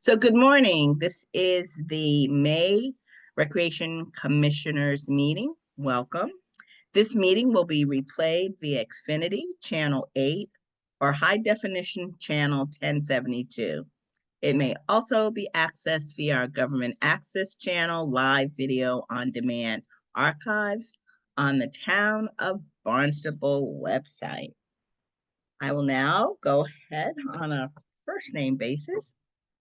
So good morning. This is the May Recreation Commissioners meeting. Welcome. This meeting will be replayed via Xfinity Channel 8 or High Definition Channel 1072. It may also be accessed via our Government Access Channel live video on demand archives on the Town of Barnstable website. I will now go ahead on a first name basis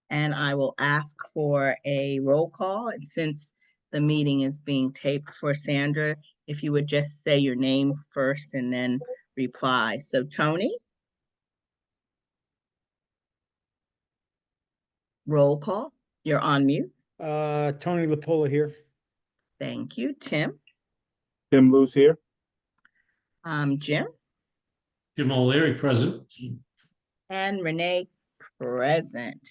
and I will ask for a roll call. And since the meeting is being taped for Sandra, if you would just say your name first and then reply. So Tony, roll call. You're on mute. Tony LaPola here. Thank you. Tim, Tim Lewis here. Jim, Jim O'Leary, present. and Renee, present.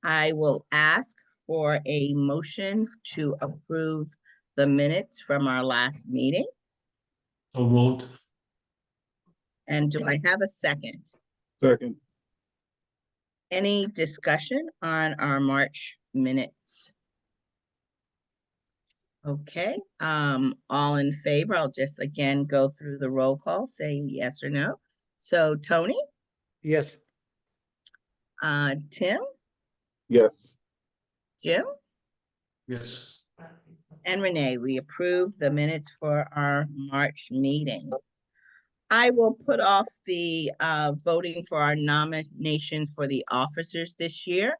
I will ask for a motion to approve the minutes from our last meeting. So moved. And do I have a second? Second. Any discussion on our March minutes? Okay, all in favor? I'll just again go through the roll call, saying yes or no. So Tony, Yes. Tim, Yes. Jim, Yes. and Renee, we approve the minutes for our March meeting. I will put off the voting for our nomination for the officers this year.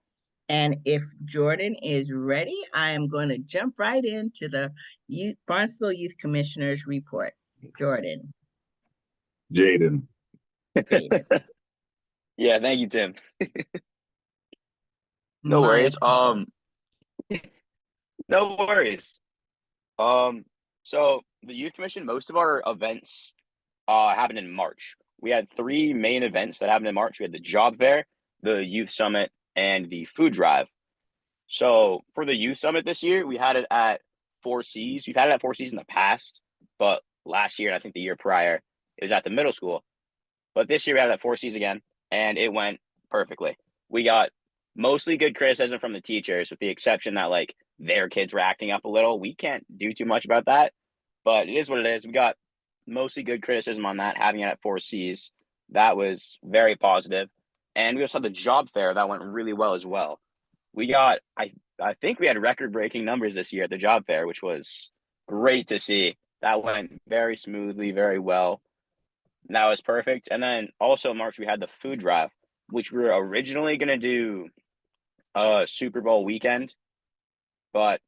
And if Jordan is ready, I am going to jump right into the Barnstable Youth Commissioners report. Jordan. Jaden. Jaden. Yeah, thank you, Tim. My No worries. apologies. No worries. So the Youth Commission, most of our events happened in March. We had three main events that happened in March. We had the job fair, the youth summit, and the food drive. So for the youth summit this year, we had it at Four Cs. We've had it at Four Cs in the past, but last year, and I think the year prior, it was at the middle school. But this year we had it at Four Cs again, and it went perfectly. We got mostly good criticism from the teachers, with the exception that like their kids were acting up a little. We can't do too much about that, but it is what it is. We got mostly good criticism on that, having it at Four Cs. That was very positive. And we also had the job fair that went really well as well. We got, I think we had record-breaking numbers this year at the job fair, which was great to see. That went very smoothly, very well. That was perfect. And then also in March, we had the food drive, which we were originally going to do Super Bowl weekend, but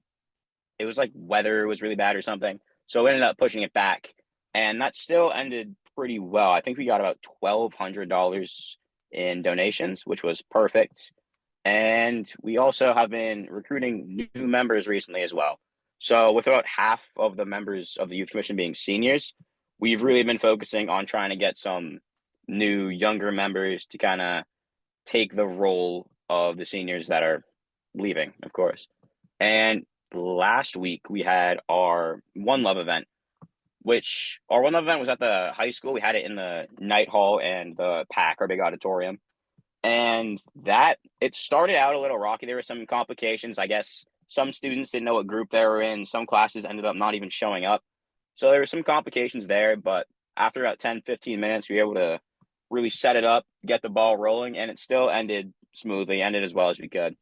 it was like weather was really bad or something. So we ended up pushing it back, and that still ended pretty well. I think we got about $1,200 in donations, which was perfect. And we also have been recruiting new members recently as well. So with about half of the members of the Youth Commission being seniors, we've really been focusing on trying to get some new younger members to kind of take the role of the seniors that are leaving, of course. And last week we had our One Love event, which our One Love event was at the high school. We had it in the night hall and the PAC, our big auditorium. And that, it started out a little rocky. There were some complications. I guess some students didn't know what group they were in. Some classes ended up not even showing up. So there were some complications there, but after about 10, 15 minutes, we were able to really set it up, get the ball rolling, and it still ended smoothly, ended as well as we could.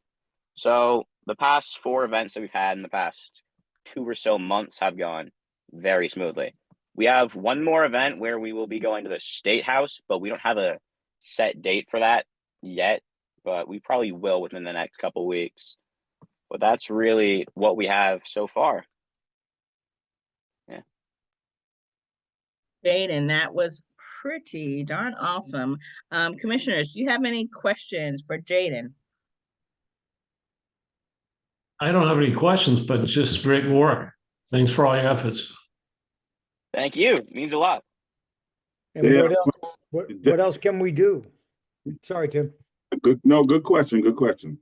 So the past 4 events that we've had in the past 2 or so months have gone very smoothly. We have one more event where we will be going to the State House, but we don't have a set date for that yet, but we probably will within the next couple weeks. But that's really what we have so far. Yeah. Jaden, that was pretty darn awesome. Commissioners, do you have any questions for Jaden? I don't have any questions, but it's just great work. Thanks for all your efforts. Thank you. It means a lot. And Yeah. what else? What else can we do? Sorry, Tim. Good question. Good question.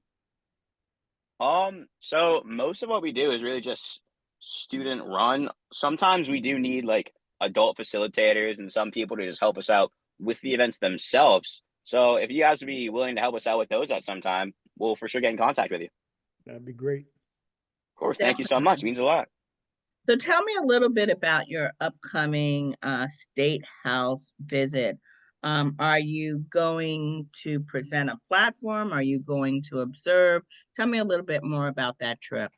So most of what we do is really just student run. Sometimes we do need like adult facilitators and some people to just help us out with the events themselves. So if you guys would be willing to help us out with those at some time, we'll for sure get in contact with you. That'd be great. Of course. Thank you so much. It means a lot. So tell me a little bit about your upcoming State House visit. Are you going to present a platform? Are you going to observe? Tell me a little bit more about that trip.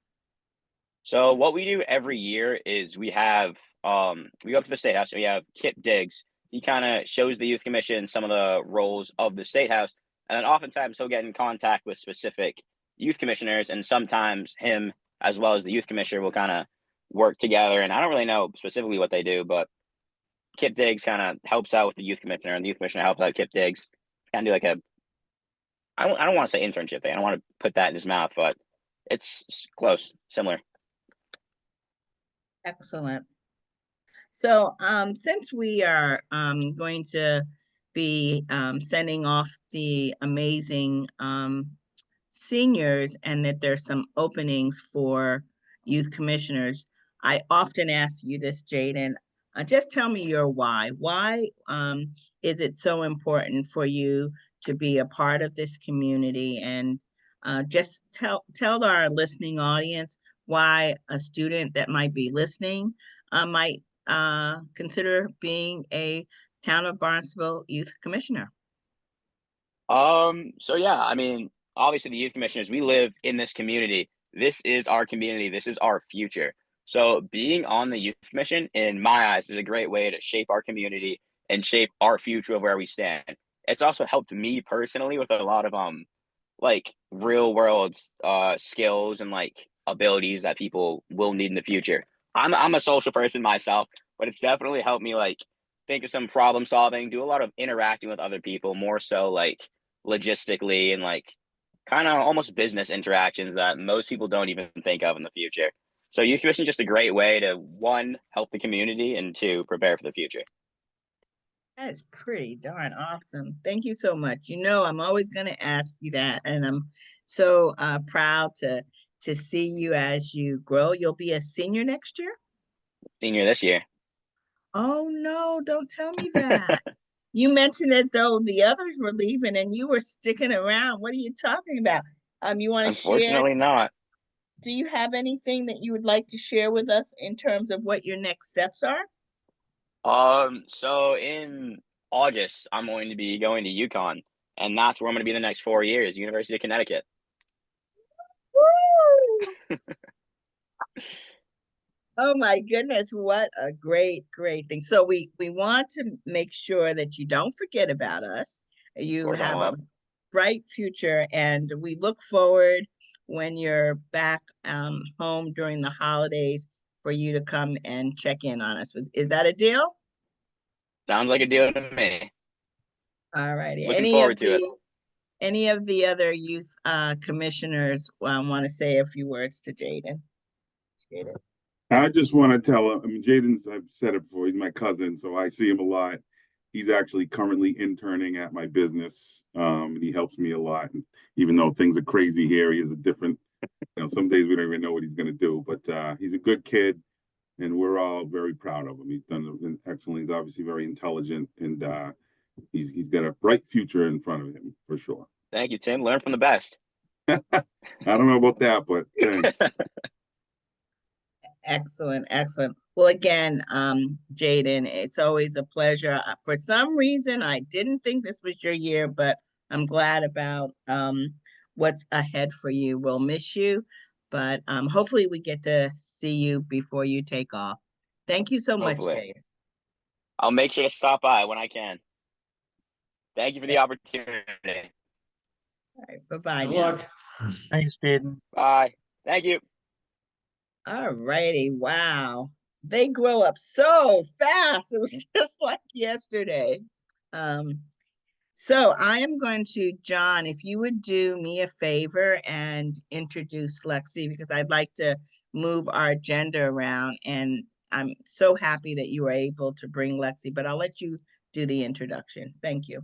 So what we do every year is we go up to the State House and we have Kip Diggs. He kind of shows the Youth Commission some of the roles of the State House, and then oftentimes he'll get in contact with specific youth commissioners, and sometimes him as well as the youth commissioner will kind of work together. And I don't really know specifically what they do, but Kip Diggs kind of helps out with the youth commissioner, and the youth commissioner helps out Kip Diggs. Kind of do like I don't want to say internship thing. I don't want to put that in his mouth, but it's close, similar. Excellent. So since we are going to be sending off the amazing seniors and that there's some openings for youth commissioners, I often ask you this, Jaden. Just tell me your why. Why is it so important for you to be a part of this community? And just tell our listening audience why a student that might be listening might consider being a Town of Barnstable Youth Commissioner. So yeah, I mean, obviously the youth commissioners, we live in this community. This is our community. This is our future. So being on the youth commission, in my eyes, is a great way to shape our community and shape our future of where we stand. It's also helped me personally with a lot of like real world skills and like abilities that people will need in the future. I'm a social person myself, but it's definitely helped me like think of some problem solving, do a lot of interacting with other people, more so like logistically and like kind of almost business interactions that most people don't even think of in the future. So youth commission is just a great way to, one, help the community, and two, prepare for the future. That is pretty darn awesome. Thank you so much. You know, I'm always going to ask you that, and I'm so proud to see you as you grow. You'll be a senior next year? Senior this year. Oh no, don't tell me that. You mentioned as though the others were leaving and you were sticking around. What are you talking about? You want to share? Unfortunately not. Do you have anything that you would like to share with us in terms of what your next steps are? So in August, I'm going to be going to UConn, and that's where I'm going to be the next 4 years, University of Connecticut. Woo! Oh my goodness, what a great thing. So we want to make sure that you don't forget about us. You Of course, I have a won't. bright future, and we look forward when you're back home during the holidays for you to come and check in on us. Is that a deal? Sounds like a deal to me. All righty. Looking forward to it. Any of the other youth commissioners want to say a few words to Jaden? Jaden. I just want to tell him, I mean, Jaden's, I've said it before, he's my cousin, so I see him a lot. He's actually currently interning at my business, and he helps me a lot. And even though things are crazy here, he is a different, some days we don't even know what he's going to do, but he's a good kid, and we're all very proud of him. He's done an excellent, he's obviously very intelligent, and he's got a bright future in front of him, for sure. Thank you, Tim. Learn from the best. I don't know about that, but thanks. Excellent. Well, again, Jaden, it's always a pleasure. For some reason, I didn't think this was your year, but I'm glad about what's ahead for you. We'll miss you, but hopefully we get to see you before you take off. Thank you so much, Hopefully. Jaden. I'll make sure to stop by when I can. Thank you for the opportunity. All right, bye-bye Good now. luck. Thanks, Jaden. Bye. Thank you. All righty, wow. They grow up so fast. It was just like yesterday. So I am going to, John, if you would do me a favor and introduce Lexi, because I'd like to move our agenda around, and I'm so happy that you were able to bring Lexi, but I'll let you do the introduction. Thank you.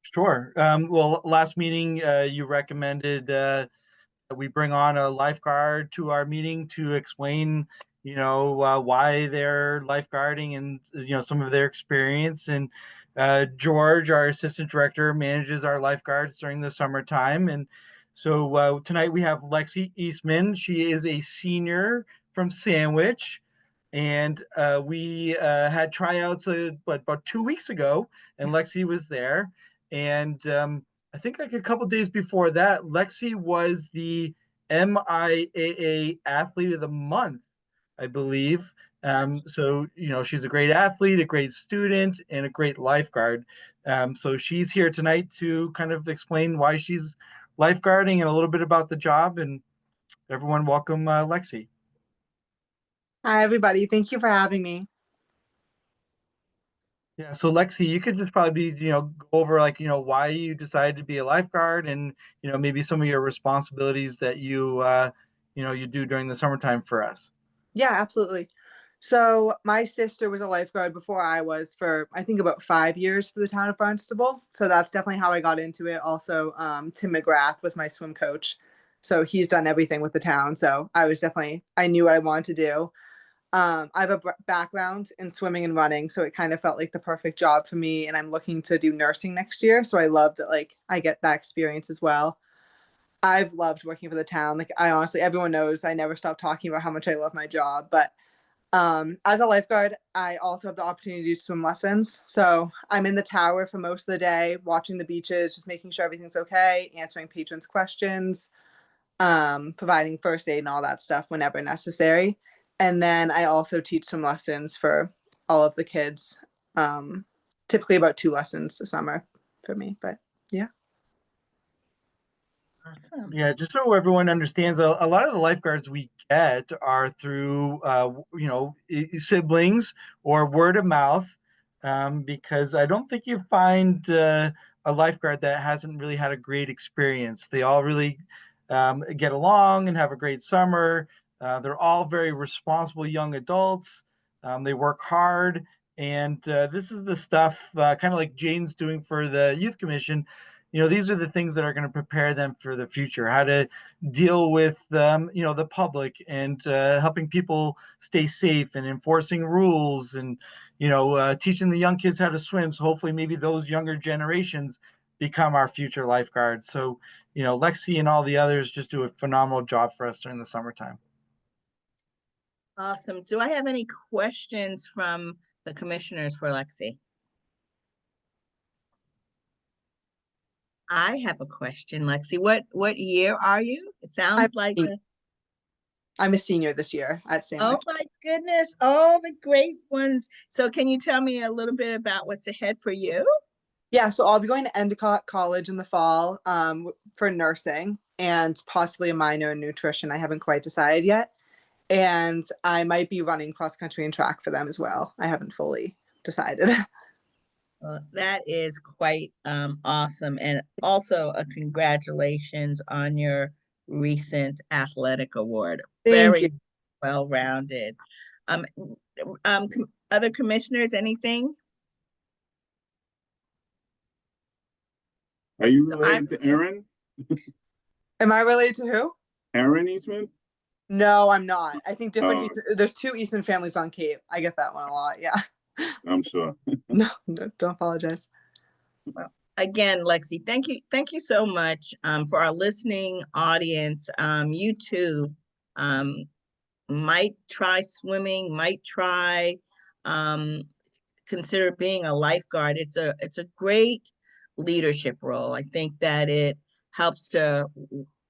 Sure. Well, last meeting, you recommended that we bring on a lifeguard to our meeting to explain, why they're lifeguarding and, some of their experience. And George, our assistant director, manages our lifeguards during the summertime. And So tonight we have Lexi Eastman. She is a senior from Sandwich. And we had tryouts about 2 weeks ago, and Lexi was there. And I think like a couple days before that, Lexi was the MIAA Athlete of the Month, I believe. So, she's a great athlete, a great student, and a great lifeguard. So she's here tonight to kind of explain why she's lifeguarding and a little bit about the job. And everyone, welcome Lexi. Hi, everybody. Thank you for having me. Yeah, so Lexi, you could just probably, go over like, why you decided to be a lifeguard and, maybe some of your responsibilities that you do during the summertime for us. Yeah, absolutely. So my sister was a lifeguard before I was for, I think, about 5 years for the town of Barnstable. So that's definitely how I got into it. Also, Tim McGrath was my swim coach. So he's done everything with the town. So I knew what I wanted to do. I have a background in swimming and running, so it kind of felt like the perfect job for me. And I'm looking to do nursing next year, so I love that like I get that experience as well. I've loved working for the town. Like I honestly, everyone knows I never stop talking about how much I love my job. But as a lifeguard, I also have the opportunity to do swim lessons. So I'm in the tower for most of the day, watching the beaches, just making sure everything's okay, answering patrons' questions, providing first aid and all that stuff whenever necessary. And then I also teach some lessons for all of the kids, typically about 2 lessons a summer for me. But yeah. Awesome. Yeah, just so everyone understands, a lot of the lifeguards we get are through, siblings or word of mouth, because I don't think you find a lifeguard that hasn't really had a great experience. They all really get along and have a great summer. They're all very responsible young adults. They work hard. And this is the stuff kind of like Jane's doing for the Youth Commission. These are the things that are going to prepare them for the future, how to deal with, the public and helping people stay safe and enforcing rules and, teaching the young kids how to swim. So hopefully maybe those younger generations become our future lifeguards. So, Lexi and all the others just do a phenomenal job for us during the summertime. Awesome. Do I have any questions from the commissioners for Lexi? I have a question, Lexi. What year are you? It I'm, sounds like I'm a senior this year at oh Sandwich. my goodness, all the great ones. So can you tell me a little bit about what's ahead for you? Yeah, so I'll be going to Endicott College in the fall for nursing and possibly a minor in nutrition. I haven't quite decided yet. And I might be running cross country and track for them as well. I haven't fully decided. Well, that is quite awesome. And also a congratulations on your recent athletic award. Thank you. Very well-rounded. Um, Other commissioners, anything? Are you So I'm related to Aaron? Am I related to who? Aaron Eastman? No, I'm not. I think Uh, there's 2 Eastman families on Cape. I get that one a lot. Yeah. I'm sure. No, don't apologize. well, again, Lexi, thank you so much for our listening audience. You too might try swimming, might try consider being a lifeguard. It's a great leadership role. I think that it helps to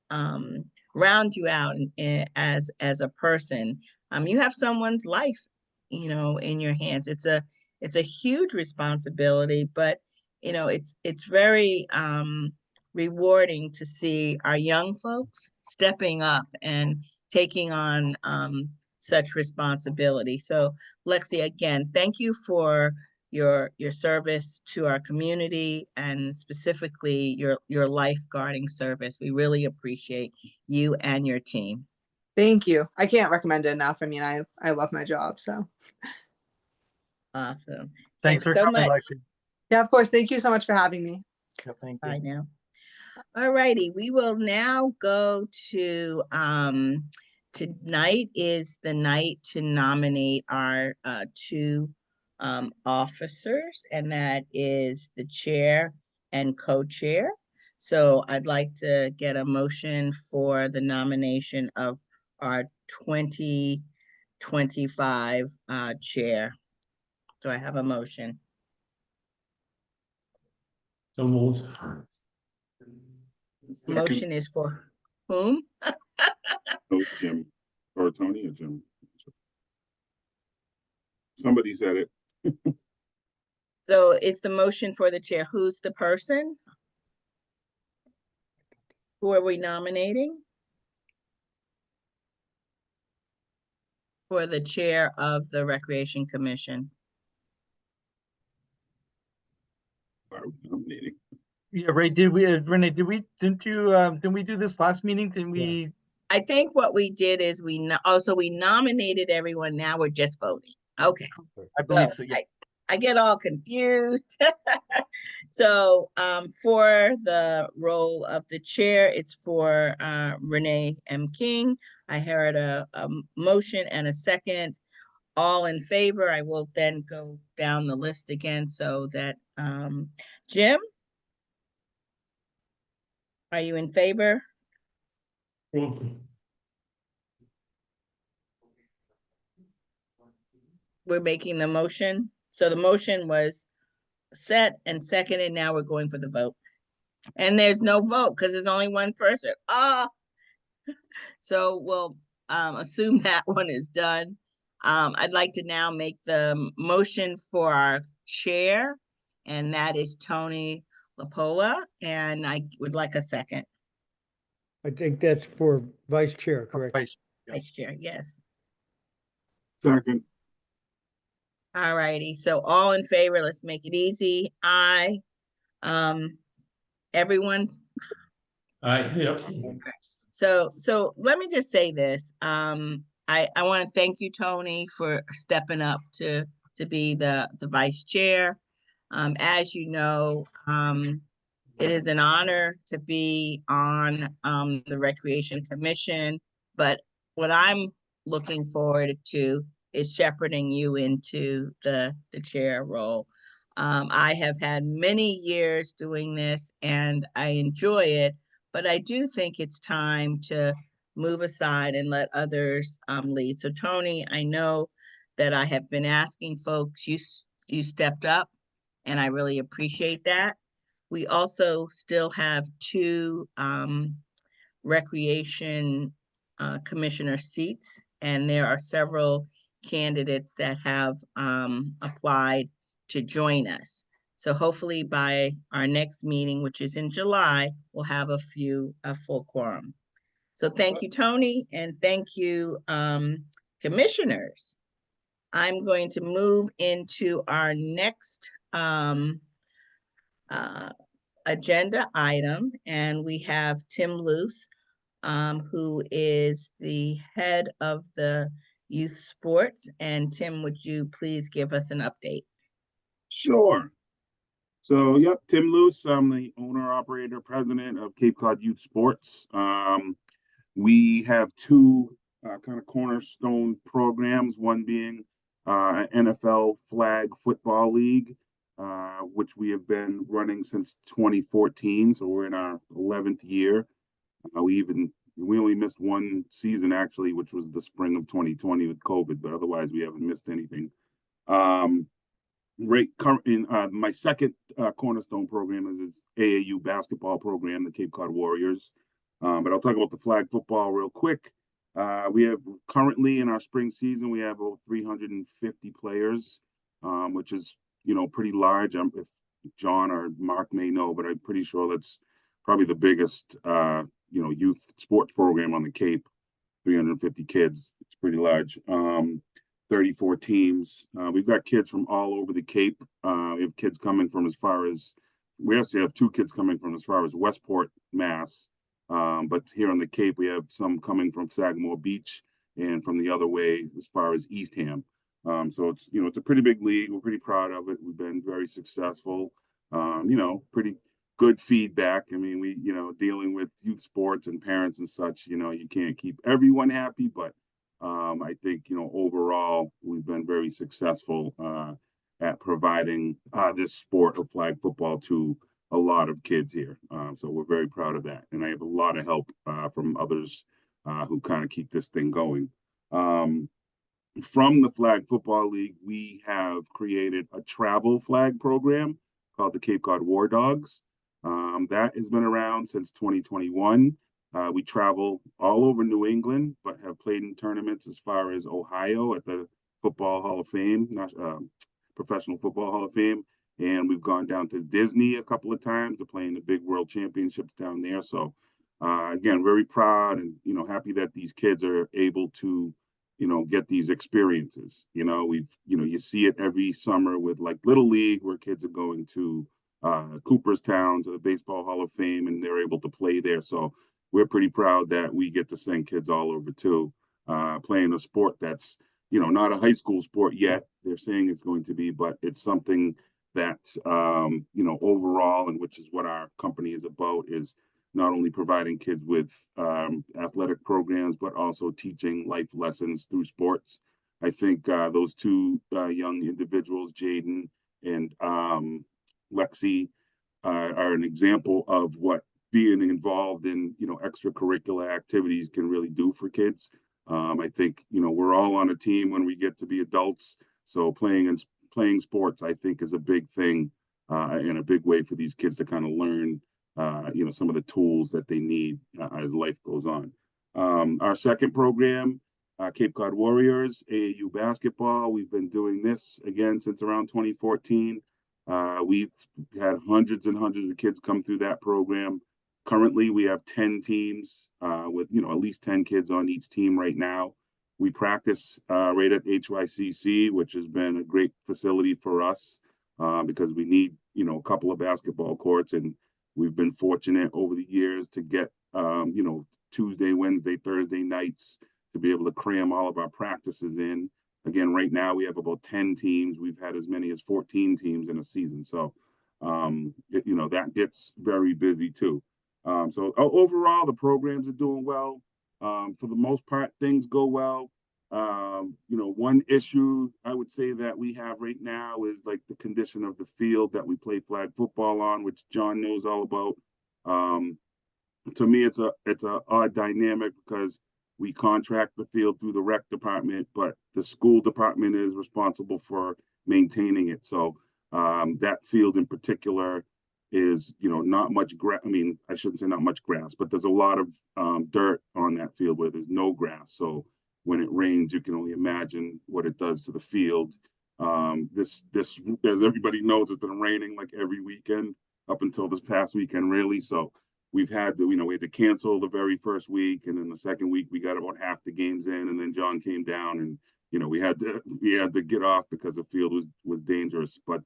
um, round you out as a person. You have someone's life, in your hands. It's a huge responsibility, but it's very rewarding to see our young folks stepping up and taking on such responsibility. So Lexi, again, thank you for your service to our community and specifically your lifeguarding service. We really appreciate you and your team. Thank you. I can't recommend it enough. I mean, I love my job. So Awesome. Thanks Thanks for so coming, much. Lexi. yeah, of course. Thank you so much for having me. Yeah, thank you. Bye now. All righty, we will now go to tonight is the night to nominate our 2 officers, and that is the chair and co-chair. So I'd like to get a motion for the nomination of our 2025 chair. Do I have a motion? So moved. Motion is for whom? Oh, Jim or Tony or Jim. Somebody said it. So it's the motion for the chair. Who's the person? Who are we nominating? For the chair of the Recreation Commission. Why are we nominating? Yeah, right. Did we, Renee, didn't we do this last meeting? Didn't we? I think what we did is so we nominated everyone. Now we're just voting. Okay. I believe so, yeah. I get all confused. So for the role of the chair, it's for Renee M. King. I heard a motion and a second. All in favor. I will then go down the list again so that Jim, are you in favor? We're making the motion. So the motion was set and seconded. Now we're going for the vote. And there's no vote because there's only one person. So we'll assume that one is done. I'd like to now make the motion for our chair, and that is Tony Lapola, and I would like a second. I think that's for vice chair, correct? Vice chair, yes. Second. All righty, so all in favor, let's make it easy. Aye. Everyone? Yep. So let me just say this. I want to thank you, Tony, for stepping up to be the vice chair. As you know, it is an honor to be on the Recreation Commission, but what I'm looking forward to is shepherding you into the chair role. I have had many years doing this and I enjoy it, but I do think it's time to move aside and let others lead. So Tony, I know that I have been asking folks, you stepped up and I really appreciate that. We also still have two recreation commissioner seats, and there are several candidates that have applied to join us. So hopefully by our next meeting, which is in July, we'll have a full quorum. So thank you, Tony, and thank you, commissioners. I'm going to move into our next agenda item, and we have Tim Luce, who is the head of the youth sports. And Tim, would you please give us an update? Sure. So, yep, Tim Luce. I'm the owner, operator, president of Cape Cod Youth Sports. We have two kind of cornerstone programs, one being NFL Flag Football League, which we have been running since 2014. So we're in our 11th year. We only missed one season actually, which was the spring of 2020 with COVID, but otherwise we haven't missed anything. My second cornerstone program is AAU basketball program, the Cape Cod Warriors. But I'll talk about the flag football real quick. We have currently in our spring season, we have over 350 players, which is, pretty large. If John or Mark may know, but I'm pretty sure that's probably the biggest, youth sports program on the Cape. 350 kids. It's pretty large. 34 teams. We've got kids from all over the Cape. We have kids coming from we actually have two kids coming from as far as Westport, Mass. But here on the Cape, we have some coming from Sagamore Beach and from the other way as far as Eastham. So it's a pretty big league. We're pretty proud of it. We've been very successful. Pretty good feedback. I mean, we, dealing with youth sports and parents and such, you can't keep everyone happy, but I think, overall, we've been very successful at providing this sport of flag football to a lot of kids here. So we're very proud of that. And I have a lot of help from others who kind of keep this thing going. From the Flag Football League, we have created a travel flag program called the Cape Cod War Dogs. That has been around since 2021. We travel all over New England, but have played in tournaments as far as Ohio at the Football Hall of Fame, Professional Football Hall of Fame. And we've gone down to Disney a couple of times to play in the big world championships down there. So, again, very proud and, happy that these kids are able to, get these experiences. You see it every summer with like Little League, where kids are going to Cooperstown to the Baseball Hall of Fame, and they're able to play there. So we're pretty proud that we get to send kids all over too, playing a sport that's, not a high school sport yet. They're saying it's going to be, but it's something that, overall, and which is what our company is about, is not only providing kids with athletic programs, but also teaching life lessons through sports. I think those two young individuals, Jaden and Lexi, are an example of what being involved in, extracurricular activities can really do for kids. I think, we're all on a team when we get to be adults. So playing sports, I think, is a big thing and a big way for these kids to kind of learn, some of the tools that they need as life goes on. Our second program, Cape Cod Warriors, AAU basketball. We've been doing this again since around 2014. We've had hundreds and hundreds of kids come through that program. Currently, we have 10 teams with, at least 10 kids on each team right now. We practice right at HYCC, which has been a great facility for us because we need, a couple of basketball courts. And we've been fortunate over the years to get, Tuesday, Wednesday, Thursday nights to be able to cram all of our practices in. Again, right now we have about 10 teams. We've had as many as 14 teams in a season. So, that gets very busy too. So overall, the programs are doing well. For the most part, things go well. One issue I would say that we have right now is like the condition of the field that we play flag football on, which John knows all about. To me, it's a odd dynamic because we contract the field through the rec department, but the school department is responsible for maintaining it. So that field in particular is, not much grass. I mean, I shouldn't say not much grass, but there's a lot of dirt on that field where there's no grass. So when it rains, you can only imagine what it does to the field. This, as everybody knows, it's been raining like every weekend up until this past weekend, really. So we've had to, we had to cancel the very first week, and then the second week we got about half the games in, and then John came down, and we had to get off because the field was dangerous. But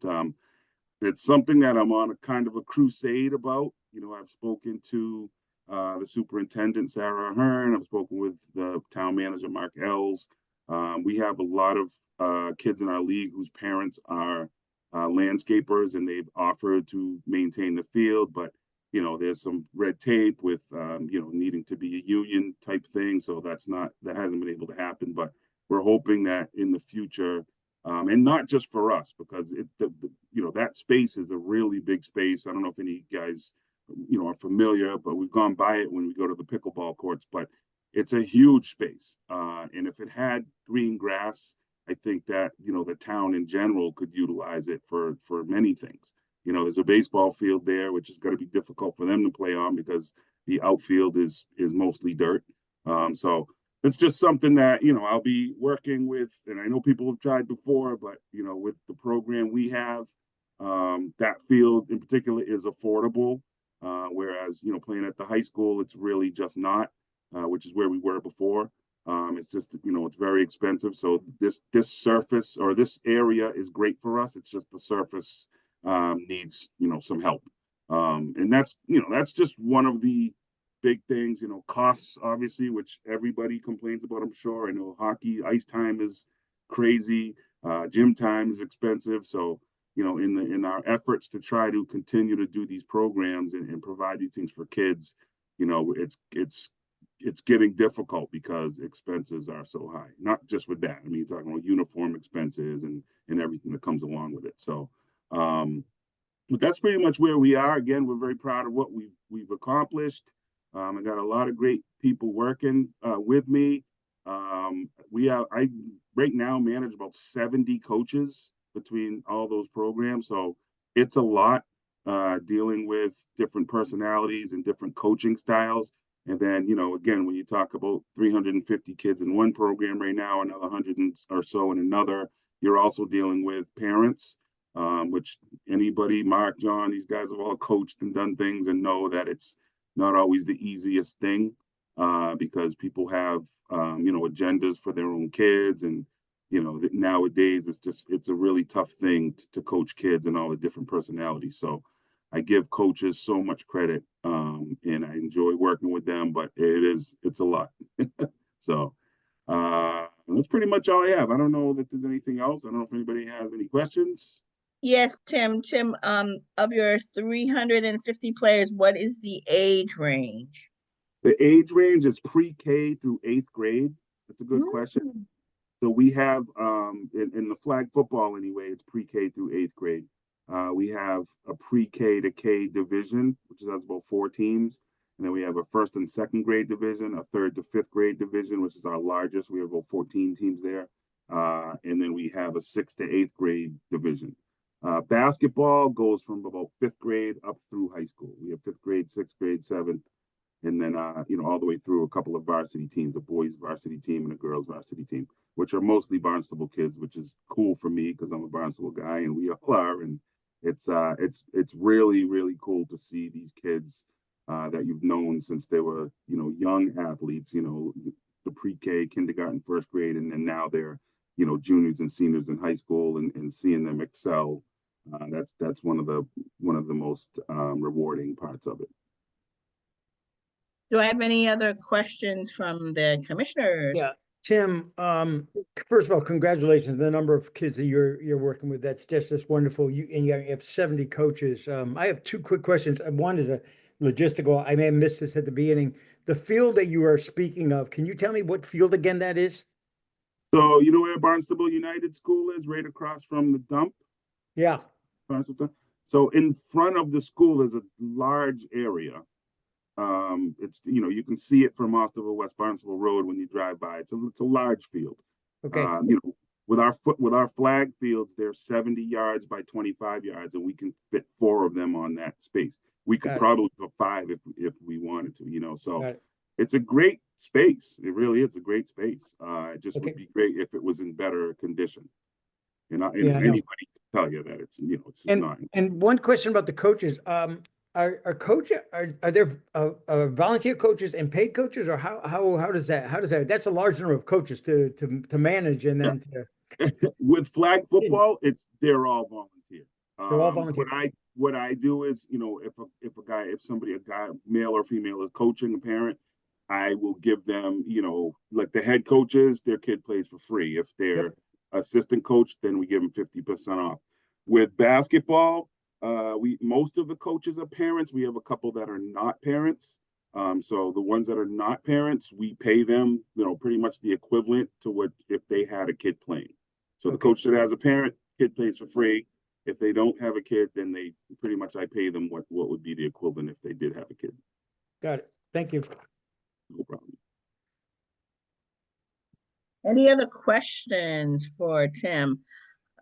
it's something that I'm on a kind of a crusade about. I've spoken to the superintendent, Sarah Ahern. I've spoken with the town manager, Mark Ells. We have a lot of kids in our league whose parents are landscapers, and they've offered to maintain the field. But, there's some red tape with, needing to be a union type thing. So that hasn't been able to happen. But we're hoping that in the future, and not just for us, because that space is a really big space. I don't know if any guys, are familiar, but we've gone by it when we go to the pickleball courts, but it's a huge space. And if it had green grass, I think that, the town in general could utilize it for many things. There's a baseball field there, which is going to be difficult for them to play on because the outfield is mostly dirt. So it's just something that, I'll be working with, and I know people have tried before, but, with the program we have, that field in particular is affordable. Whereas, playing at the high school, it's really just not, which is where we were before. It's just, it's very expensive. So this surface or this area is great for us. It's just the surface needs, some help. And that's just one of the big things, costs, obviously, which everybody complains about, I'm sure. I know hockey, ice time is crazy. Gym time is expensive. So, in our efforts to try to continue to do these programs and provide these things for kids, it's getting difficult because expenses are so high. Not just with that. I mean, you're talking about uniform expenses and everything that comes along with it. So, but that's pretty much where we are. Again, we're very proud of what we've accomplished. I got a lot of great people working with me. I right now manage about 70 coaches between all those programs, so it's a lot dealing with different personalities and different coaching styles. And then, again, when you talk about 350 kids in one program right now, another 100 or so in another, you're also dealing with parents, which anybody, Mark, John, these guys have all coached and done things and know that it's not always the easiest thing because people have, agendas for their own kids. And, nowadays it's a really tough thing to coach kids and all the different personalities. So I give coaches so much credit and I enjoy working with them, but it's a lot. So that's pretty much all I have. I don't know if there's anything else. I don't know if anybody has any questions. Yes, Tim, of your 350 players, what is the age range? The age range is pre-K through 8th grade. That's a good question. So we have in the flag football anyway, it's pre-K through 8th grade. We have a pre-K to K division, which has about 4 teams. And then we have a 1st and 2nd grade division, a 3rd to 5th grade division, which is our largest. We have about 14 teams there. And then we have a 6th to 8th grade division. Basketball goes from about 5th grade up through high school. We have 5th grade, 6th grade, 7th, and then all the way through a couple of varsity teams, a boys varsity team and a girls varsity team, which are mostly Barnstable kids, which is cool for me because I'm a Barnstable guy and we all are. And it's really, really cool to see these kids that you've known since they were, young athletes, the pre-K, kindergarten, 1st grade, and then now they're, juniors and seniors in high school and seeing them excel. That's one of the most rewarding parts of it. Do I have any other questions from the commissioners? Yeah, Tim, first of all, congratulations on the number of kids that you're working with. That's just wonderful. You have 70 coaches. I have 2 quick questions. One is a logistical. I may have missed this at the beginning. The field that you are speaking of, can you tell me what field again that is? So you know where Barnstable United School is, right across from the dump? Yeah. So in front of the school is a large area. It's you can see it from Barnstable West Barnstable Road when you drive by. It's a large field. Okay. With our flag fields, they're 70 yards by 25 yards, and we can fit 4 of them on that space. We could probably put 5 if we wanted to. So it's a great space. It really is a great space. It just would be great if it was in better condition. Anybody can tell you that it's it's just not. And one question about the coaches. Are there volunteer coaches and paid coaches, or how does that that's a large number of coaches to manage and then with flag football they're all volunteer. They're all volunteer. What I do is if a guy male or female is coaching a parent, I will give them like the head coaches, their kid plays for free. If they're assistant coach, then we give them 50% off. With basketball, most of the coaches are parents. We have a couple that are not parents. So the ones that are not parents, we pay them, pretty much the equivalent to what if they had a kid playing. So the coach that has a parent, kid plays for free. If they don't have a kid, then they pretty much I pay them what would be the equivalent if they did have a kid. Got it. Thank you. No problem. Any other questions for Tim?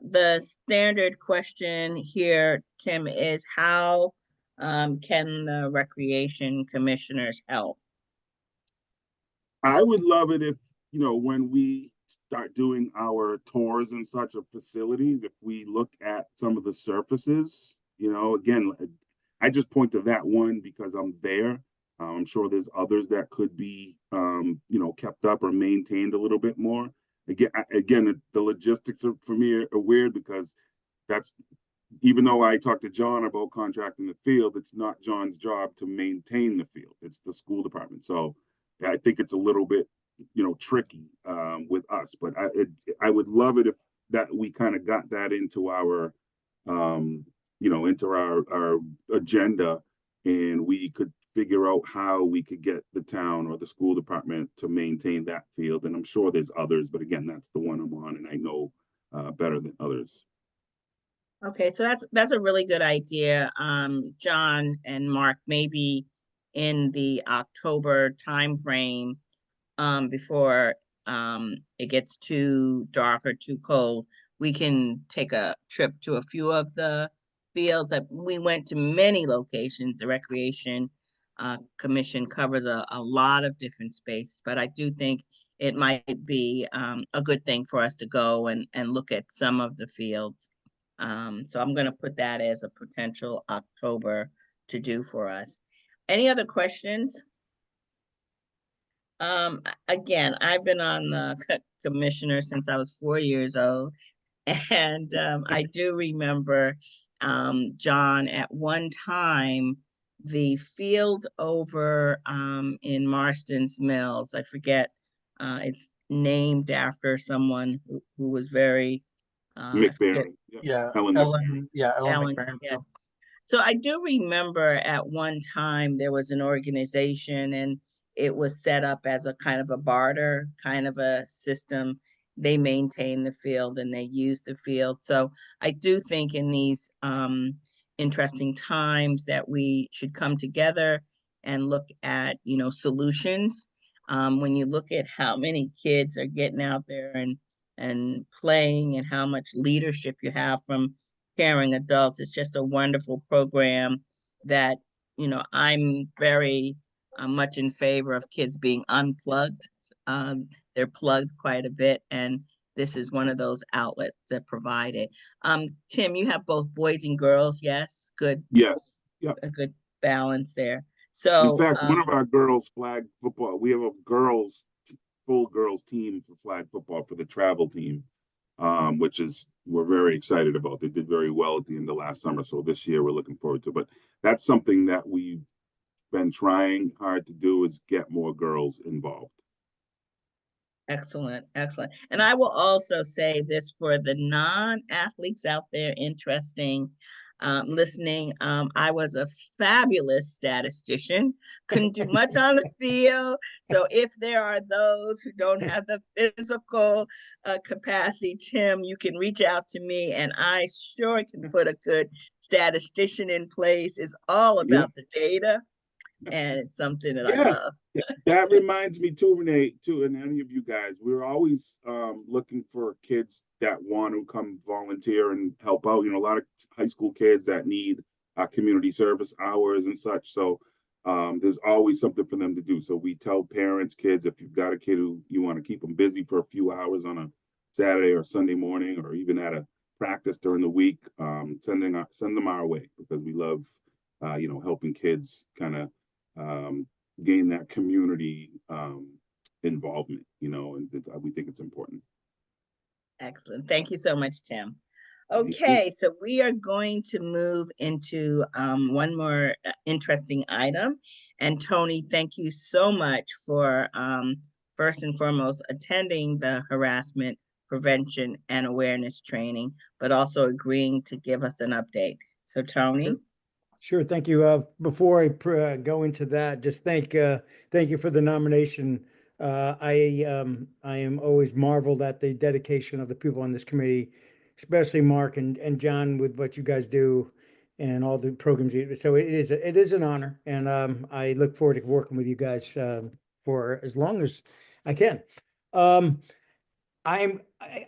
The standard question here, Tim, is how can the recreation commissioners help? I would love it if, when we start doing our tours and such of facilities, if we look at some of the surfaces, again, I just point to that one because I'm there. I'm sure there's others that could be, kept up or maintained a little bit more. Again, the logistics for me are weird because that's, even though I talked to John about contracting the field, it's not John's job to maintain the field. It's the school department. So I think it's a little bit, tricky with us. But I would love it if that we kind of got that into our, into our agenda, and we could figure out how we could get the town or the school department to maintain that field. And I'm sure there's others, but again, that's the one I'm on and I know better than others. Okay, so that's a really good idea. John and Mark, maybe in the October timeframe, before it gets too dark or too cold, we can take a trip to a few of the fields. That we went to many locations. The Recreation Commission covers a lot of different spaces, but I do think it might be a good thing for us to go and look at some of the fields. So I'm going to put that as a potential October to do for us. Any other questions? Again, I've been on the commissioner since I was 4 years old. And I do remember, John, at one time, the field over in Marston's Mills, I forget, it's named after someone who was very, I forget, McBaron. Yeah. Yeah, Ellen McBaron. Ellen Ellen, McBaron yes. Field. So I do remember at one time there was an organization and it was set up as a kind of a barter kind of a system. They maintain the field and they use the field. So I do think in these interesting times that we should come together and look at, solutions. When you look at how many kids are getting out there and playing and how much leadership you have from caring adults. It's just a wonderful program that, I'm very much in favor of kids being unplugged. They're plugged quite a bit, and this is one of those outlets that provide it. Tim, you have both boys and girls, yes? Good, Yes. Yep. a good balance there. In So, fact, one of our girls flag football, we have a full girls team for flag football for the travel team, which is we're very excited about. They did very well at the end of last summer, so this year we're looking forward to. But that's something that we've been trying hard to do is get more girls involved. excellent, excellent. And I will also say this for the non-athletes out there interesting, listening. I was a fabulous statistician, couldn't do much on the field. So if there are those who don't have the physical capacity, Tim, you can reach out to me and I sure can put a good statistician in place. It's all Yeah. about the data and it's something that I Yeah. love. That reminds me too, Renee, too, and any of you guys, we're always looking for kids that want to come volunteer and help out. A lot of high school kids that need community service hours and such. So there's always something for them to do. So we tell parents, kids, if you've got a kid who you want to keep them busy for a few hours on a Saturday or Sunday morning, or even at a practice during the week, send them our way because we love, helping kids kind of gain that community involvement, and we think it's important. Excellent. Thank you so much, Tim. Thank you. Okay, so we are going to move into one more interesting item. And Tony, thank you so much for first and foremost attending the harassment prevention and awareness training, but also agreeing to give us an update. So Tony? Sure, thank you. Before I go into that, just thank you for the nomination. I am always marveled at the dedication of the people on this committee, especially Mark and John with what you guys do and all the programs. So it is an honor, and I look forward to working with you guys for as long as I can. I'm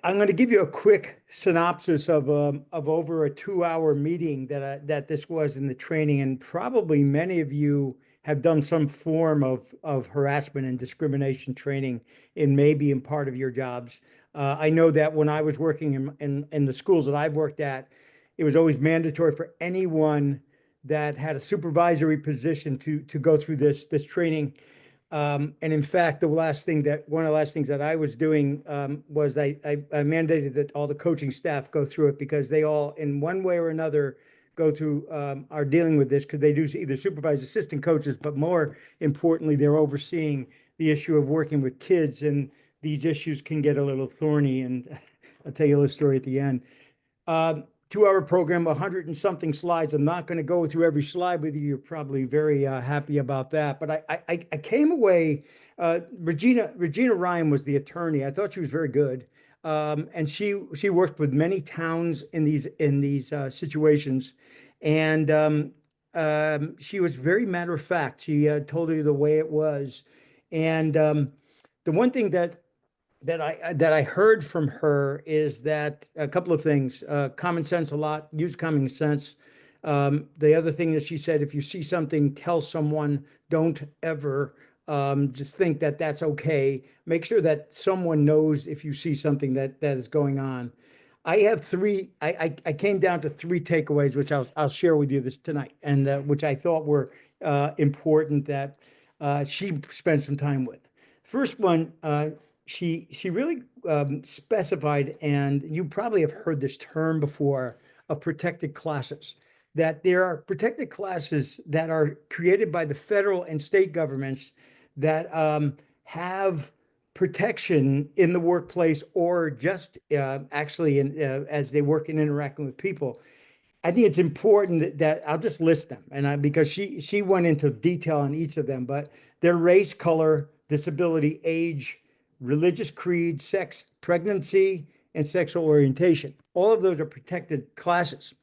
going to give you a quick synopsis of over a 2-hour meeting that this was in the training, and probably many of you have done some form of harassment and discrimination training in part of your jobs. I know that when I was working in the schools that I've worked at, it was always mandatory for anyone that had a supervisory position to go through this training. And in fact, one of the last things that I was doing was I mandated that all the coaching staff go through it because they all, in one way or another, go through are dealing with this because they do either supervise assistant coaches, but more importantly, they're overseeing the issue of working with kids, and these issues can get a little thorny. And I'll tell you a little story at the end. 2-hour program, 100 and something slides. I'm not going to go through every slide with you. You're probably very happy about that. But I came away. Regina Ryan was the attorney. I thought she was very good. And she worked with many towns in these situations, and she was very matter of fact. She told you the way it was, and the one thing that I heard from her is that a couple of things: common sense a lot, use common sense. The other thing that she said, if you see something, tell someone. Don't ever just think that that's okay. Make sure that someone knows if you see something that is going on. I have three. I came down to three takeaways, which I'll share with you this tonight, and which I thought were important that she spent some time with. First one, she really specified, and you probably have heard this term before, of protected classes. That there are protected classes that are created by the federal and state governments that have protection in the workplace or just actually as they work and interacting with people. I think it's important that I'll just list them, and because she went into detail on each of them, but their race, color, disability, age, religious creed, sex, pregnancy, and sexual orientation. All of those are protected classes,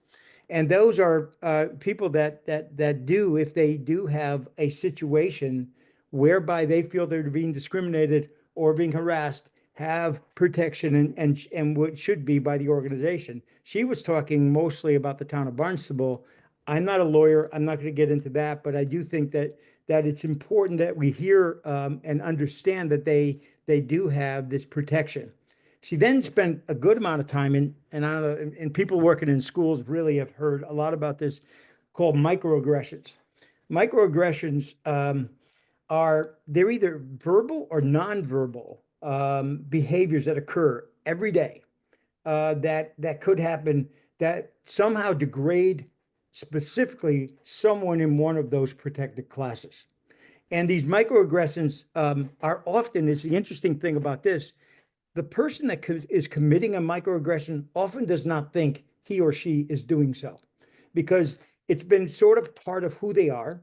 and those are people that do, if they do have a situation whereby they feel they're being discriminated or being harassed, have protection and what should be by the organization. She was talking mostly about the town of Barnstable. I'm not a lawyer. I'm not going to get into that, but I do think that it's important that we hear and understand that they do have this protection. She then spent a good amount of time and I don't know, and people working in schools really have heard a lot about this, called microaggressions. Microaggressions they're either verbal or nonverbal behaviors that occur every day that could happen that somehow degrade specifically someone in one of those protected classes. And these microaggressions are often, is the interesting thing about this, the person that is committing a microaggression often does not think he or she is doing so because it's been sort of part of who they are.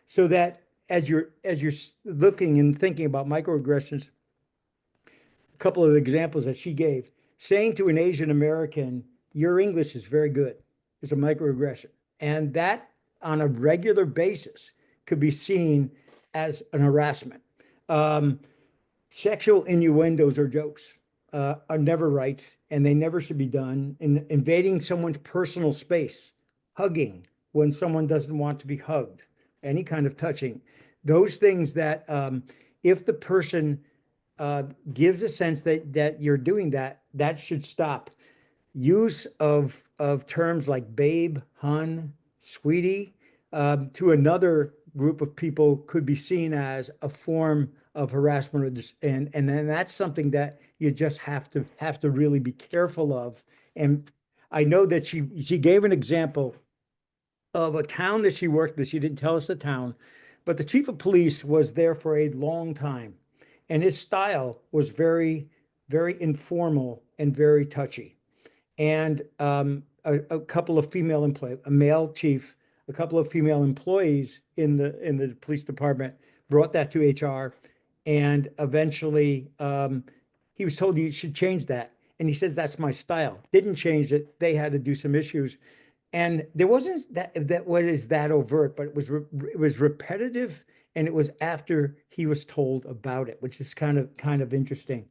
So that as you're looking and thinking about microaggressions, a couple of examples that she gave, saying to an Asian American, your English is very good, is a microaggression. And that on a regular basis could be seen as an harassment. Sexual innuendos or jokes are never right, and they never should be done. Invading someone's personal space, hugging when someone doesn't want to be hugged, any kind of touching, those things that if the person gives a sense that you're doing that, that should stop. Use of terms like babe, hun, sweetie, to another group of people could be seen as a form of harassment, and then that's something that you just have to really be careful of. And I know that she gave an example of a town that she worked with. She didn't tell us the town, but the chief of police was there for a long time, and his style was very, very informal and very touchy. And a couple of female employees, a male chief, a couple of female employees in the police department brought that to HR, and eventually he was told you should change that. And he says that's my style. Didn't change it. They had to do some issues, and there wasn't that what is that overt, but it was repetitive, and it was after he was told about it, which is kind of interesting.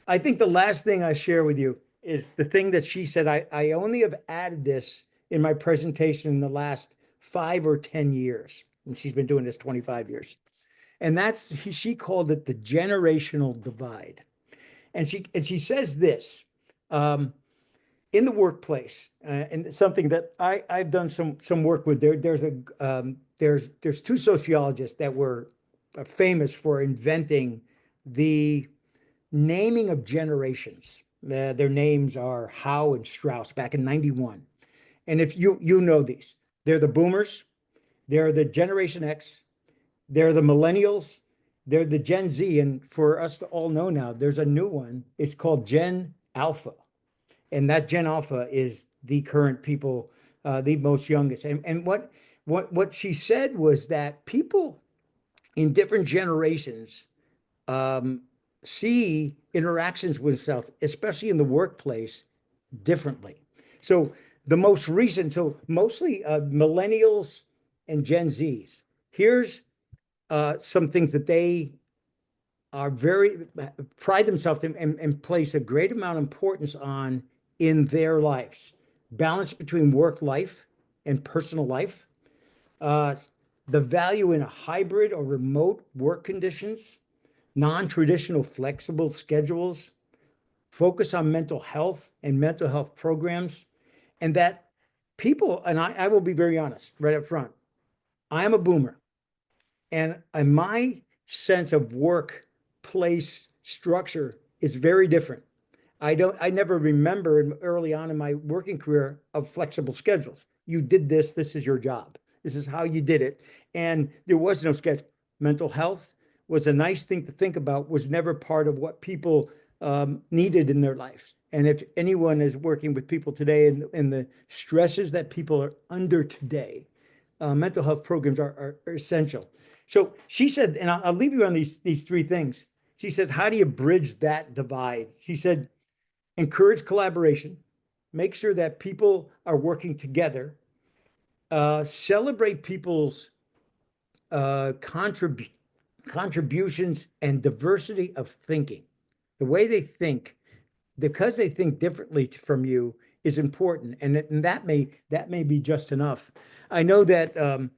I think the last thing I share with you is the thing that she said. I only have added this in my presentation in the last 5 or 10 years, and she's been doing this 25 years. And she called it the generational divide. And she says this in the workplace, and something that I've done some work with. There's two sociologists that were famous for inventing the naming of generations. Their names are Howe and Strauss back in 91. And if you know these, they're the boomers, they're the Generation X, they're the millennials, they're the Gen Z. And for us to all know now, there's a new one. It's called Gen Alpha. And that Gen Alpha is the current people, the most youngest. And what she said was that people in different generations um, see interactions with themselves, especially in the workplace, differently. So the most recent, so mostly millennials and Gen Zs. Here's some things that they are very pride themselves in and place a great amount of importance on in their lives. Balance between work life and personal life. Uh, the value in a hybrid or remote work conditions, non-traditional flexible schedules, focus on mental health and mental health programs, and that people, and I will be very honest right up front, I am a boomer, and my sense of workplace structure is very different. I never remember early on in my working career of flexible schedules. You did this, this is your job. This is how you did it. And there was no schedule. Mental health was a nice thing to think about, was never part of what people needed in their lives. And if anyone is working with people today and the stresses that people are under today, mental health programs are essential. So she said, and I'll leave you on these three things. She said, how do you bridge that divide? She said, encourage collaboration, make sure that people are working together, celebrate people's contributions and diversity of thinking. The way they think, because they think differently from you, is important, and that may be just enough. I know that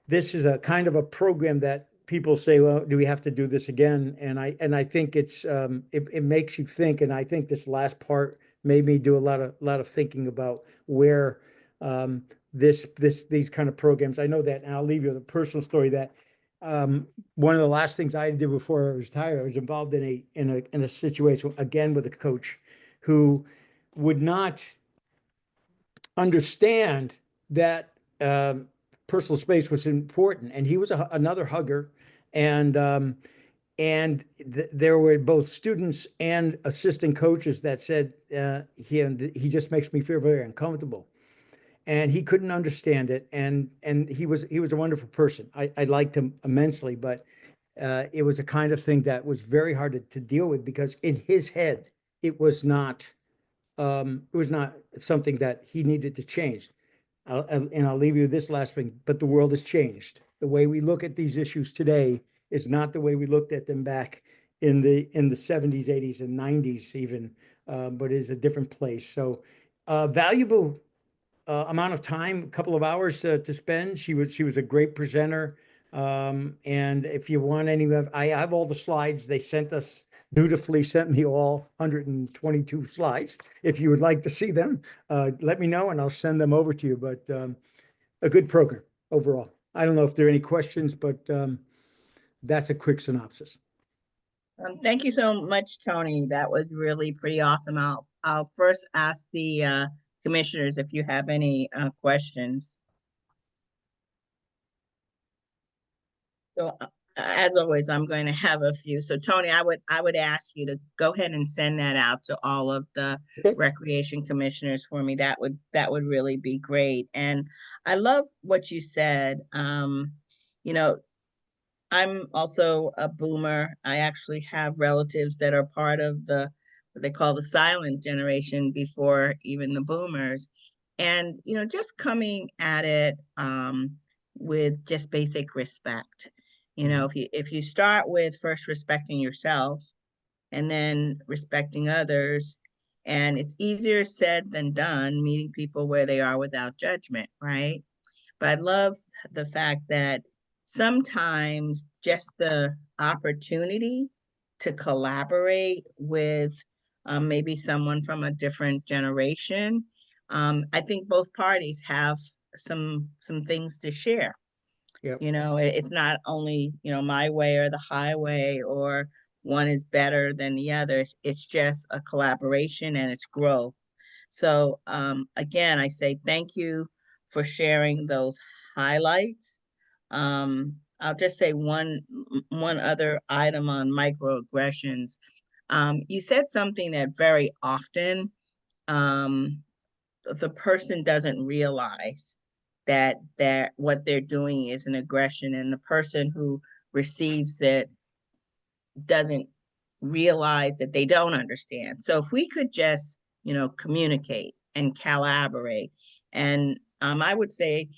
this is a kind of a program that people say, well, do we have to do this again? And I think it makes you think. And I think this last part made me do a lot of thinking about where these kind of programs. I know that, and I'll leave you with a personal story that one of the last things I did before I retired, I was involved in a situation again with a coach who would not understand that personal space was important, and he was another hugger, and there were both students and assistant coaches that said he just makes me feel very uncomfortable, and he couldn't understand it, and he was a wonderful person. I liked him immensely, but it was a kind of thing that was very hard to deal with because in his head it was not something that he needed to change. And I'll leave you with this last thing, but the world has changed. The way we look at these issues today is not the way we looked at them back in the 70s, 80s, and 90s even, but is a different place. So valuable amount of time, a couple of hours to spend. She was a great presenter. And if you want any of, I have all the slides they sent us, dutifully sent me all 122 slides. If you would like to see them, let me know and I'll send them over to you. But a good program overall. I don't know if there are any questions, but that's a quick synopsis. Thank you so much, Tony. That was really pretty awesome. I'll first ask the commissioners if you have any questions. So as always, I'm going to have a few. So Tony, I would ask you to go ahead and send that out to all of the Okay. recreation commissioners for me. That would really be great. And I love what you said. You know, I'm also a boomer. I actually have relatives that are part of what they call the silent generation before even the boomers. And, just coming at it with just basic respect. If you start with first respecting yourself and then respecting others, and it's easier said than done, meeting people where they are without judgment, right? But I love the fact that sometimes just the opportunity to collaborate with maybe someone from a different generation, I think both parties have some things to share. Yep. It's not only, my way or the highway, or one is better than the other. It's just a collaboration and it's growth. So again, I say thank you for sharing those highlights. I'll just say one other item on microaggressions. You said something that very often the person doesn't realize that what they're doing is an aggression, and the person who receives it doesn't realize that they don't understand. So if we could just, communicate and collaborate, and I would say,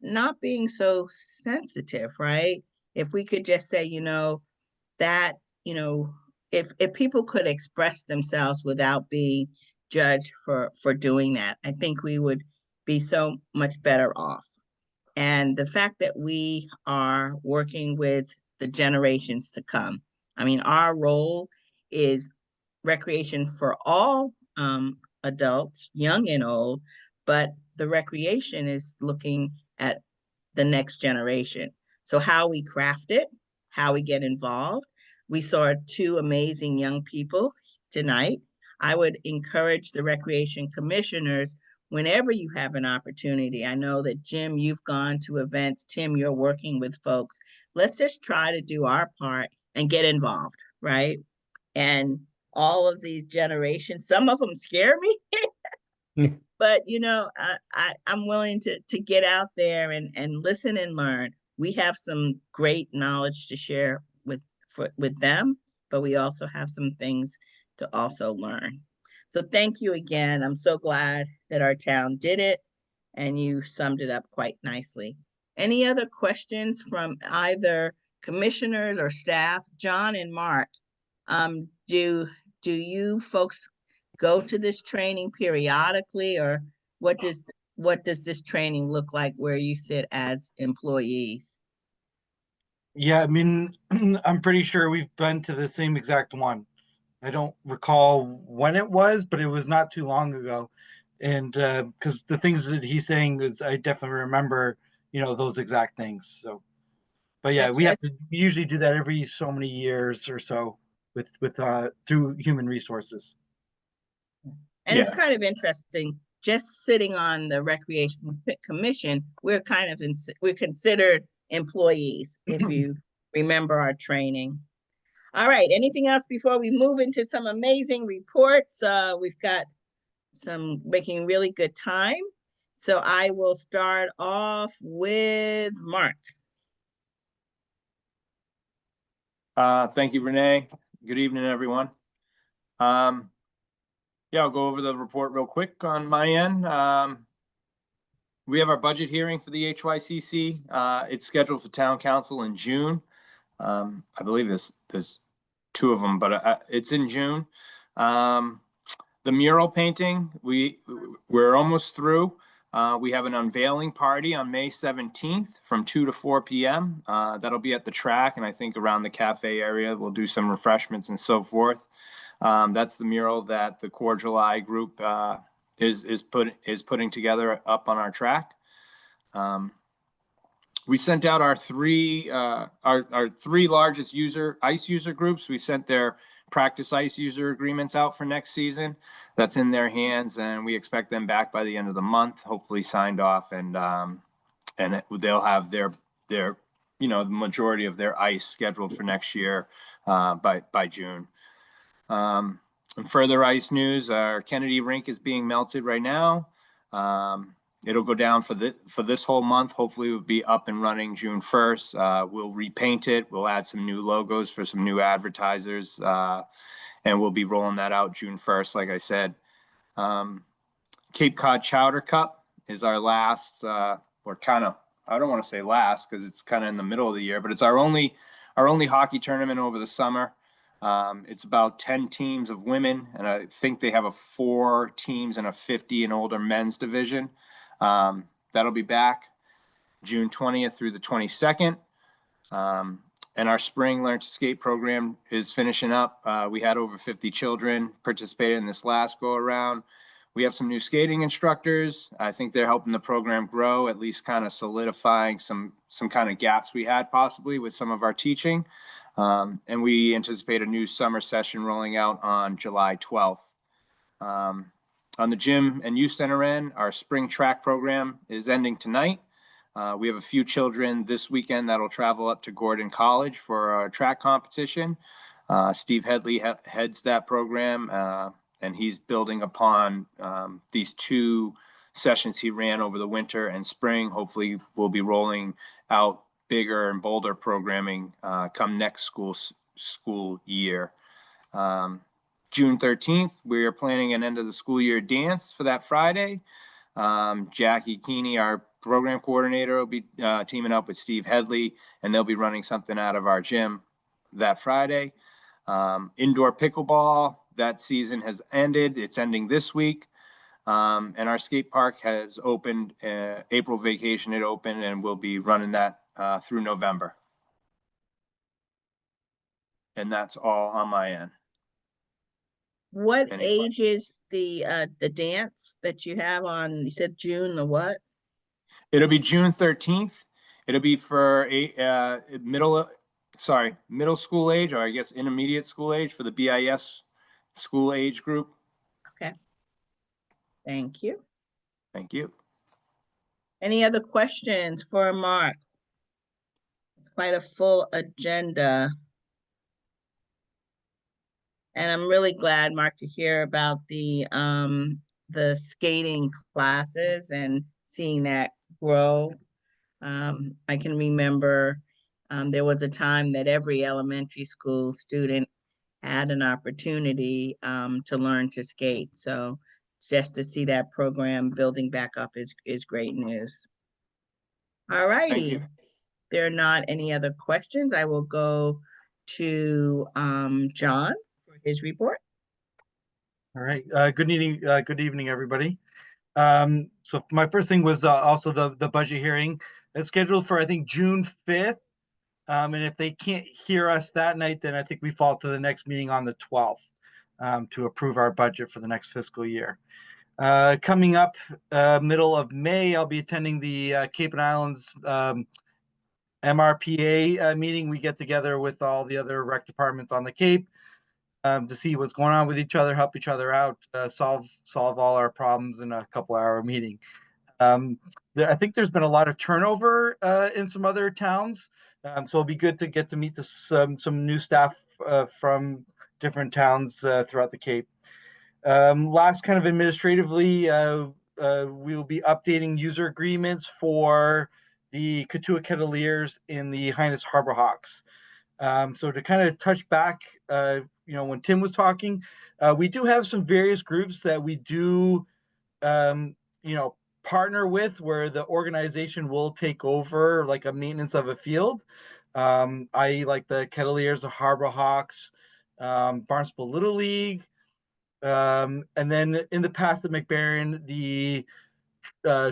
not being so sensitive, right? If we could just say, that, if people could express themselves without being judged for doing that, I think we would be so much better off. And the fact that we are working with the generations to come. I mean, our role is recreation for all adults, young and old, but the recreation is looking at the next generation. So, how we craft it, how we get involved. We saw two amazing young people tonight. I would encourage the recreation commissioners whenever you have an opportunity. I know that Jim, you've gone to events. Tim, you're working with folks. Let's just try to do our part and get involved, right? And all of these generations, some of them scare me, but I'm willing to get out there and listen and learn. We have some great knowledge to share with them, but we also have some things to also learn. So thank you again. I'm so glad that our town did it, and you summed it up quite nicely. Any other questions from either commissioners or staff? John and Mark, do you folks go to this training periodically, or what does this training look like where you sit as employees? Yeah, I mean, I'm pretty sure we've been to the same exact one. I don't recall when it was, but it was not too long ago. And because the things that he's saying is, I definitely remember, those exact things. So, but yeah, That's we have that's to usually do that every so many years or so with through human resources. And it's Yeah. kind of interesting. Just sitting on the recreation commission, we're considered employees if you remember our training. All right. Anything else before we move into some amazing reports? We've got some making really good time. So I will start off with Mark. Thank you, Renee. Good evening, everyone. Yeah, I'll go over the report real quick on my end. We have our budget hearing for the HYCC. It's scheduled for town council in June. I believe there's two of them, but it's in June. The mural painting, we're almost through. We have an unveiling party on May 17th from 2 to 4 p.m. That'll be at the track, and I think around the cafe area. We'll do some refreshments and so forth. That's the mural that the Cordial Eye group is putting together up on our track. We sent out our three largest ice user groups. We sent their practice ice user agreements out for next season. That's in their hands, and we expect them back by the end of the month, hopefully signed off, and they'll have their the majority of their ice scheduled for next year by June. And further ice news, our Kennedy rink is being melted right now. It'll go down for this whole month. Hopefully we'll be up and running June 1st. We'll repaint it. We'll add some new logos for some new advertisers. And we'll be rolling that out June 1st, like I said. Cape Cod Chowder Cup is our last, or kind of, I don't want to say last because it's kind of in the middle of the year, but it's our only hockey tournament over the summer. It's about 10 teams of women, and I think they have 4 teams in a 50 and older men's division. That'll be back June 20th through the 22nd. And our spring Learn to Skate program is finishing up. We had over 50 children participate in this last go around. We have some new skating instructors. I think they're helping the program grow, at least kind of solidifying some kind of gaps we had possibly with some of our teaching. And we anticipate a new summer session rolling out on July 12th. On the gym and youth center end, our spring track program is ending tonight. We have a few children this weekend that'll travel up to Gordon College for our track competition. Steve Headley heads that program, and he's building upon these 2 sessions he ran over the winter and spring. Hopefully we'll be rolling out bigger and bolder programming come next school year. June 13th, we are planning an end of the school year dance for that Friday. Jackie Keeney, our program coordinator, will be teaming up with Steve Headley, and they'll be running something out of our gym that Friday. Indoor pickleball, that season has ended. It's ending this week. And our skate park has opened, April vacation it opened, and we'll be running that through November. And that's all on my end. What Any age is the dance that you have on? You said June the what? It'll be June 13th. It'll be for middle school age, or I guess intermediate school age, for the BIS school age group. Okay. Thank you. Thank you. Any other questions for Mark? It's quite a full agenda. And I'm really glad, Mark, to hear about the skating classes and seeing that grow. I can remember there was a time that every elementary school student had an opportunity to learn to skate. So just to see that program building back up is great news. All Thank righty. you. There are not any other questions. I will go to John for his report. All right. Good evening, everybody. So my first thing was also the budget hearing. It's scheduled for, I think, June 5th. And if they can't hear us that night, then I think we fall to the next meeting on the 12th to approve our budget for the next fiscal year. Coming up middle of May, I'll be attending the Cape and Islands MRPA meeting. We get together with all the other rec departments on the Cape to see what's going on with each other, help each other out, solve all our problems in a couple-hour meeting. I think there's been a lot of turnover in some other towns, so it'll be good to get to meet some new staff from different towns throughout the Cape. Last, kind of administratively, we will be updating user agreements for the Katua Kettleers in the Highness Harbor Hawks. So to kind of touch back, when Tim was talking, we do have some various groups that we do, partner with, where the organization will take over like a maintenance of a field. I like the Kettleers, the Harbor Hawks, Barnstable Little League. And then in the past at McBaron, the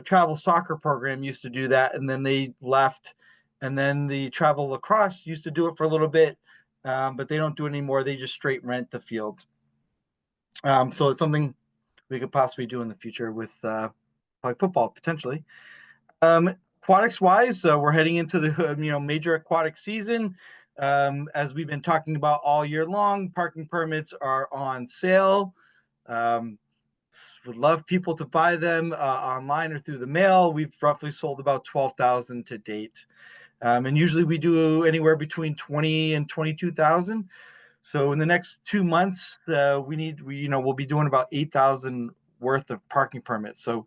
travel soccer program used to do that, and then they left. And then the travel lacrosse used to do it for a little bit, but they don't do it anymore. They just straight rent the field. So it's something we could possibly do in the future with like football potentially. Aquatics wise, we're heading into the major aquatic season. As we've been talking about all year long, parking permits are on sale. Would love people to buy them online or through the mail. We've roughly sold about 12,000 to date. And usually we do anywhere between 20 and 22,000. So in the next 2 months, we'll be doing about 8,000 worth of parking permits. So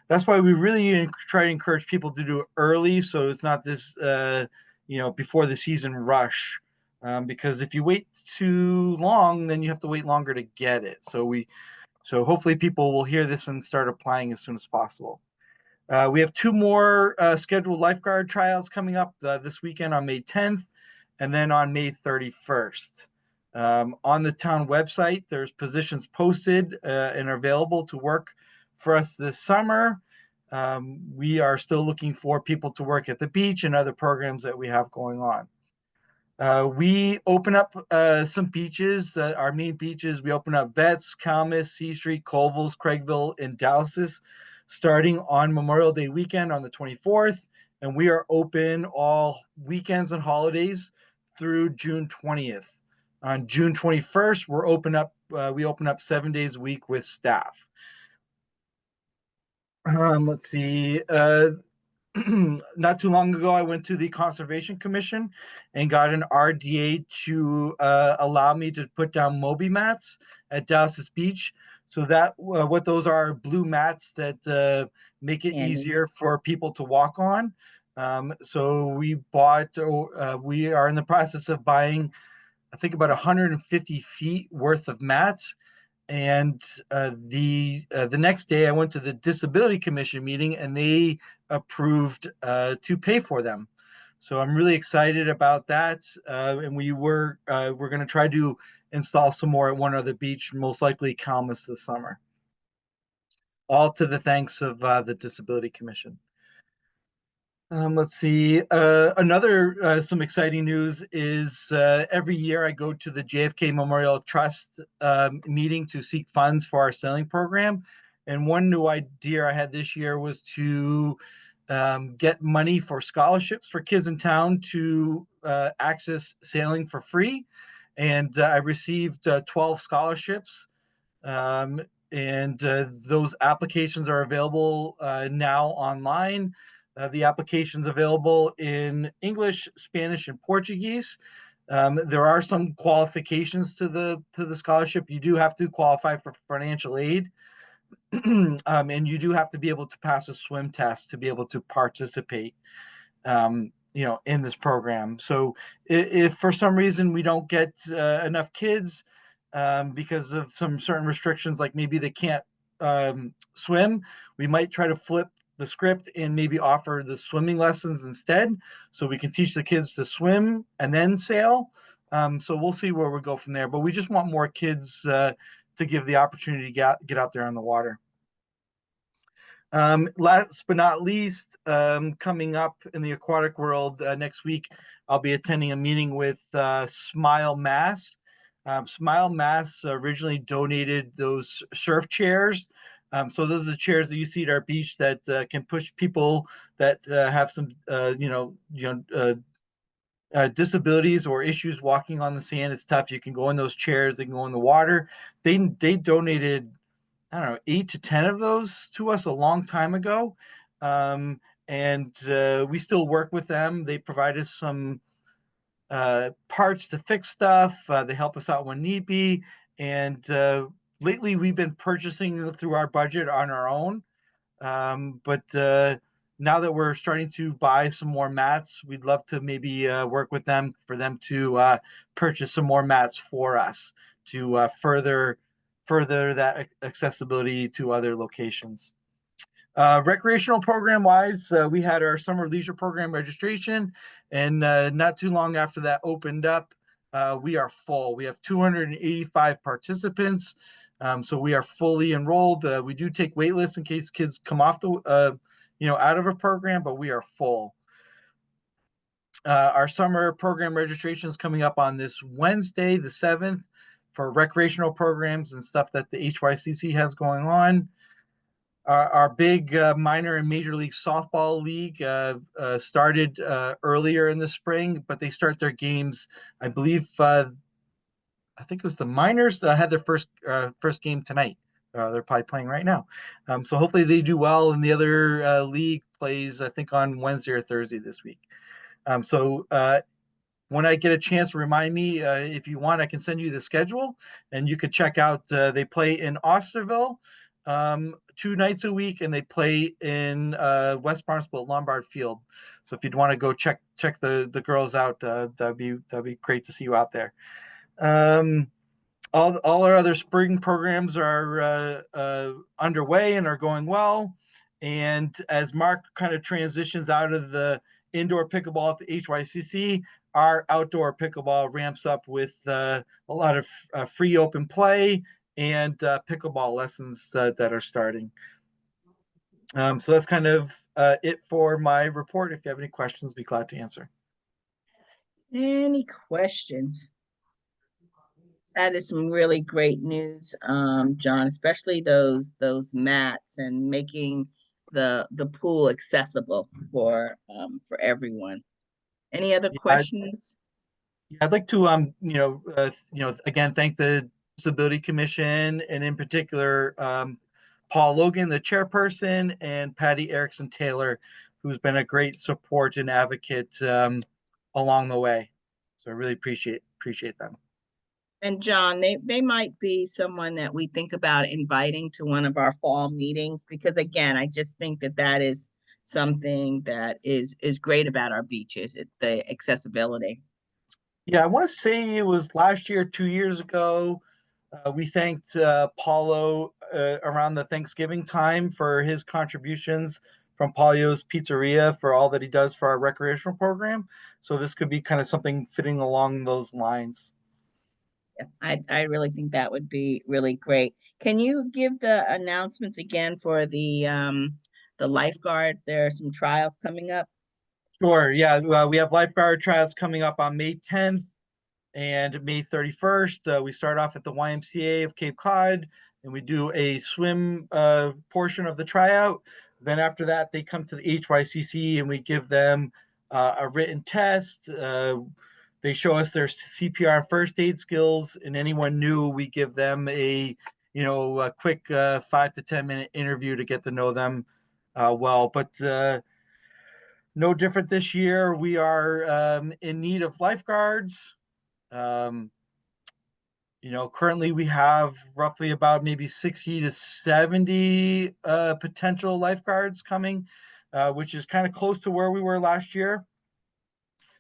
that's why we really try to encourage people to do it early, so it's not this before the season rush. Because if you wait too long, then you have to wait longer to get it. So hopefully people will hear this and start applying as soon as possible. We have 2 more scheduled lifeguard tryouts coming up this weekend on May 10th and then on May 31st. On the town website, there's positions posted and are available to work for us this summer. We are still looking for people to work at the beach and other programs that we have going on. We open up some beaches, our main beaches. We open up Vets, Calmus, C Street, Colville's, Craigville, and Dallas, starting on Memorial Day weekend on the 24th. And we are open all weekends and holidays through June 20th. On June 21st, we open up 7 days a week with staff. Let's see. Not too long ago, I went to the Conservation Commission and got an RDA to allow me to put down Moby mats at Dallas Beach. So that what those are blue mats that make it easier for people to walk on. So we are in the process of buying think about 150 feet worth of mats. And the next day I went to the Disability Commission meeting and they approved to pay for them. So I'm really excited about that. And we're going to try to install some more at one other beach, most likely Calmus this summer. All to the thanks of the Disability Commission. Let's see. Another some exciting news is every year I go to the JFK Memorial Trust meeting to seek funds for our sailing program. And one new idea I had this year was to get money for scholarships for kids in town to access sailing for free. And I received 12 scholarships. And those applications are available now online. The application's available in English, Spanish, and Portuguese. There are some qualifications to the scholarship. You do have to qualify for financial aid, and you do have to be able to pass a swim test to be able to participate. In this program. So if for some reason we don't get enough kids because of some certain restrictions, like maybe they can't swim, we might try to flip the script and maybe offer the swimming lessons instead, so we can teach the kids to swim and then sail. So we'll see where we go from there. But we just want more kids to give the opportunity to get out there on the water. Last but not least, coming up in the aquatic world next week, I'll be attending a meeting with Smile Mass. Smile Mass originally donated those surf chairs. So those are the chairs that you see at our beach that can push people that have some, disabilities or issues walking on the sand. It's tough. You can go in those chairs. They can go in the water. They donated, I don't know, 8 to 10 of those to us a long time ago. And we still work with them. They provide us some parts to fix stuff. They help us out when need be. And lately we've been purchasing through our budget on our own. But now that we're starting to buy some more mats, we'd love to maybe work with them for them to purchase some more mats for us to further that accessibility to other locations. Recreational program wise, we had our summer leisure program registration, and not too long after that opened up, we are full. We have 285 participants, so we are fully enrolled. We do take wait lists in case kids come off the out of a program, but we are full. Our summer program registration is coming up on this Wednesday, the 7th, for recreational programs and stuff that the HYCC has going on. Our big minor and major league softball league started earlier in the spring, but they start their games, I believe, I think it was the minors had their first game tonight. They're probably playing right now. So hopefully they do well. And the other league plays, I think, on Wednesday or Thursday this week. So when I get a chance, remind me if you want, I can send you the schedule and you could check out. They play in Osterville 2 nights a week, and they play in West Barnstable at Lombard Field. So if you'd want to go check the girls out, that'd be great to see you out there. All our other spring programs are underway and are going well. And as Mark kind of transitions out of the indoor pickleball at the HYCC, our outdoor pickleball ramps up with a lot of free open play and pickleball lessons that are starting. So that's kind of it for my report. If you have any questions, be glad to answer. Any questions? That is some really great news, John, especially those mats and making the pool accessible for everyone. Any other questions? I'd like to again thank the Disability Commission, and in particular Paul Logan, the chairperson, and Patty Erickson Taylor, who's been a great support and advocate along the way. So I really appreciate them. And John, they might be someone that we think about inviting to one of our fall meetings, because again, I just think that is something that is great about our beaches. It's the accessibility. Yeah, I want to say it was last year, 2 years ago. We thanked Paulo around the Thanksgiving time for his contributions from Polio's Pizzeria for all that he does for our recreational program. So this could be kind of something fitting along those lines. I really think that would be really great. Can you give the announcements again for the lifeguard? There are some trials coming up. Sure. Yeah, we have lifeguard trials coming up on May 10th and May 31st. We start off at the YMCA of Cape Cod and we do a swim portion of the tryout. Then after that, they come to the HYCC and we give them a written test. They show us their CPR and first aid skills, and anyone new, we give them a quick 5 to 10 minute interview to get to know them well. But no different this year. We are in need of lifeguards. Um, currently we have roughly about maybe 60 to 70 potential lifeguards coming, which is kind of close to where we were last year.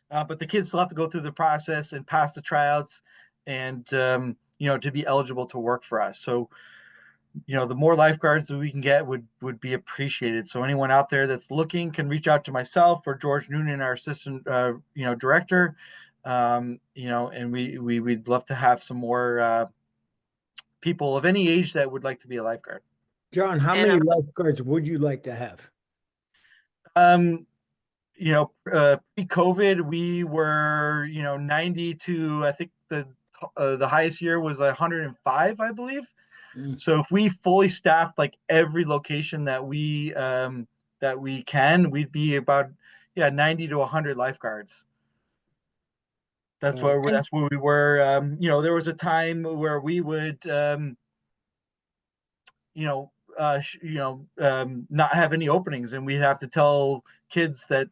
But the kids still have to go through the process and pass the tryouts and, to be eligible to work for us. So, the more lifeguards that we can get would be appreciated. So anyone out there that's looking can reach out to myself or George Noonan, our assistant, director. And we'd love to have some more people of any age that would like to be a lifeguard. John, how And many lifeguards would you like to have? Pre-COVID, we were 90 to, I think the highest year was 105, I believe. So if we fully staffed like every location that we can, we'd be about 90 to 100 lifeguards. That's where we were. There was a time where we would not have any openings, and we'd have to tell kids that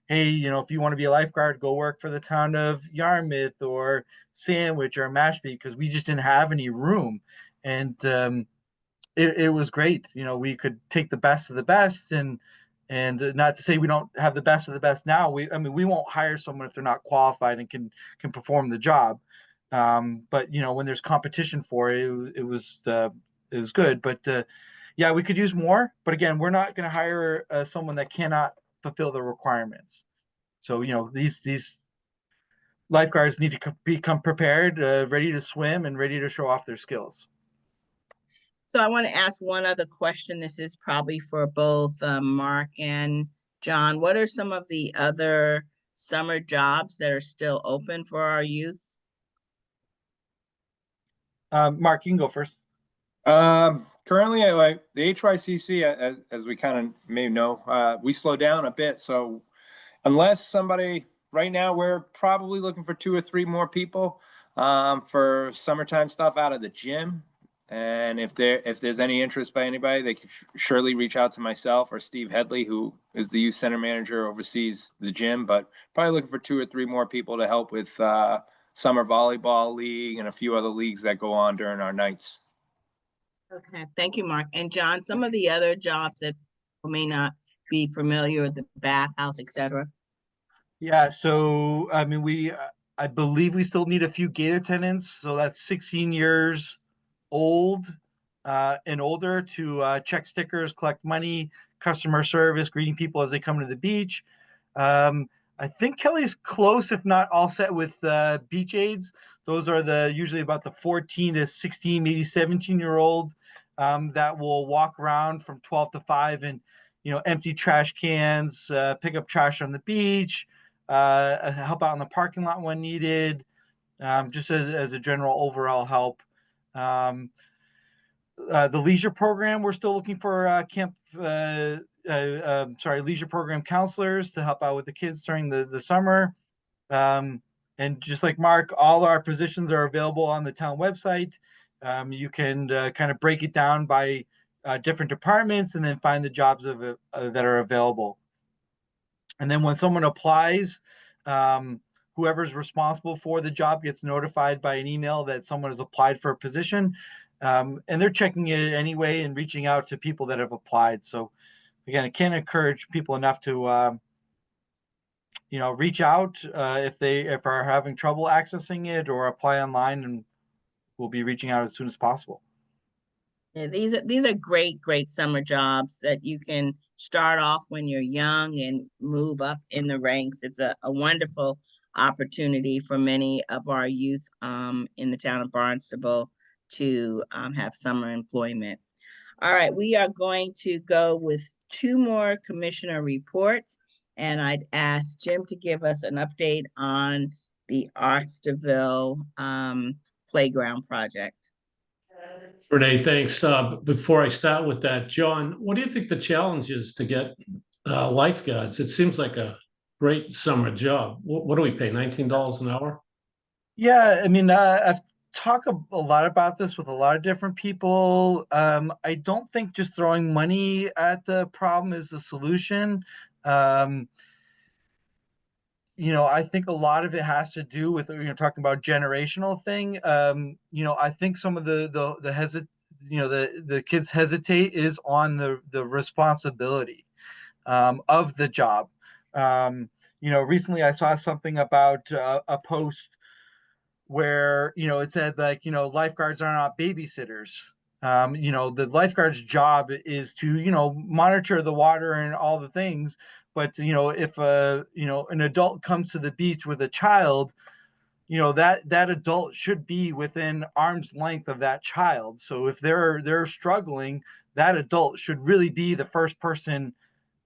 hey, if you want to be a lifeguard, go work for the town of Yarmouth or Sandwich or Mashpee, because we just didn't have any room. And it was great. We could take the best of the best, and not to say we don't have the best of the best now. We won't hire someone if they're not qualified and can perform the job. But when there's competition for it, it was good. But yeah, we could use more. But again, we're not going to hire someone that cannot fulfill the requirements. So these lifeguards need to become prepared, ready to swim, and ready to show off their skills. So I want to ask one other question. This is probably for both Mark and John. What are some of the other summer jobs that are still open for our youth? Mark, you can go first. Currently, like the HYCC, as we kind of may know, we slow down a bit. So unless somebody, right now, we're probably looking for 2 or 3 more people for summertime stuff out of the gym. And if there's any interest by anybody, they could surely reach out to myself or Steve Headley, who is the youth center manager, oversees the gym. But probably looking for 2 or 3 more people to help with summer volleyball league and a few other leagues that go on during our nights. Okay, thank you, Mark. And John, some of the other jobs that people may not be familiar with, the bathhouse, etc. Yeah, so I believe we still need a few gate attendants. So that's 16 years old and older to check stickers, collect money, customer service, greeting people as they come to the beach. I think Kelly's close, if not all set with beach aids. Those are usually about the 14 to 16, maybe 17-year-old that will walk around from 12 to 5 and empty trash cans, pick up trash on the beach, help out in the parking lot when needed, just as a general overall help. The leisure program, we're still looking for leisure program counselors to help out with the kids during the summer. And just like Mark, all our positions are available on the town website. You can kind of break it down by different departments and then find the jobs that are available. And then when someone applies, whoever's responsible for the job gets notified by an email that someone has applied for a position. And they're checking it anyway and reaching out to people that have applied. So again, I can't encourage people enough to reach out if they are having trouble accessing it, or apply online, and we'll be reaching out as soon as possible. Yeah, these are great summer jobs that you can start off when you're young and move up in the ranks. It's a wonderful opportunity for many of our youth in the town of Barnstable to have summer employment. All right, we are going to go with two more commissioner reports, and I'd ask Jim to give us an update on the Artsville playground project. Renee, thanks. Before I start with that, John, what do you think the challenge is to get lifeguards? It seems like a great summer job. What do we pay, $19 an hour? Yeah, I mean, I've talked a lot about this with a lot of different people. I don't think just throwing money at the problem is the solution. Um, I think a lot of it has to do with, talking about generational thing. I think some of the kids hesitate is on the responsibility of the job. Recently I saw something about a post where it said, like, lifeguards are not babysitters. The lifeguard's job is to monitor the water and all the things. But if an adult comes to the beach with a child, that adult should be within arm's length of that child. So if they're struggling, that adult should really be the first person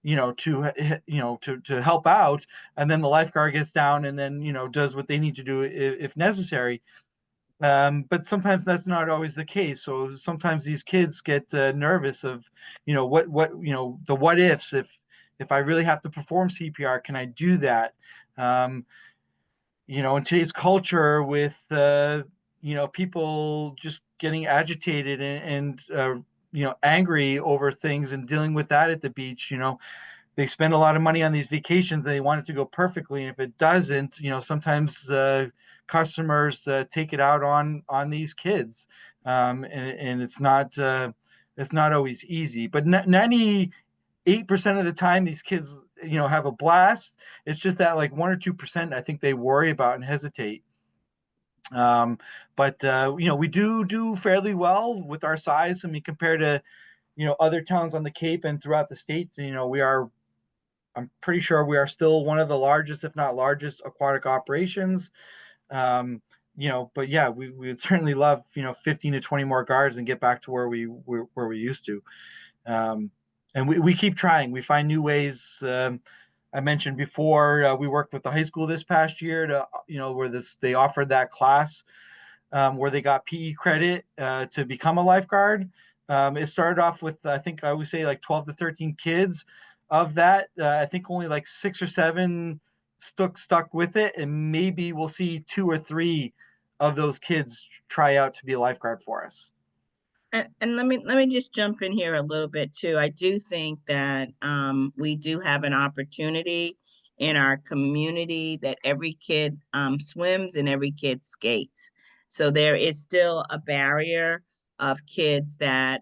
to help out. And then the lifeguard gets down and then does what they need to do if necessary. But sometimes that's not always the case. So sometimes these kids get nervous of the what ifs. If I really have to perform CPR, can I do that? In today's culture, with people just getting agitated and angry over things and dealing with that at the beach, they spend a lot of money on these vacations. They want it to go perfectly, and if it doesn't, sometimes customers take it out on these kids, and it's not always easy. But 98% of the time, these kids have a blast. It's just that, like, 1 or 2%, I think they worry about and hesitate. But we do fairly well with our size. I mean, compared to other towns on the Cape and throughout the states, I'm pretty sure we are still one of the largest, if not largest, aquatic operations. But yeah, we would certainly love 15 to 20 more guards and get back to where we used to. And we keep trying. We find new ways. I mentioned before, we worked with the high school this past year to where they offered that class where they got PE credit to become a lifeguard. It started off with, I think I would say, like 12 to 13 kids. Of that, I think only like 6 or 7 stuck with it, and maybe we'll see 2 or 3 of those kids try out to be a lifeguard for us. And let me just jump in here a little bit too. I do think that we do have an opportunity in our community that every kid swims and every kid skates. So there is still a barrier of kids that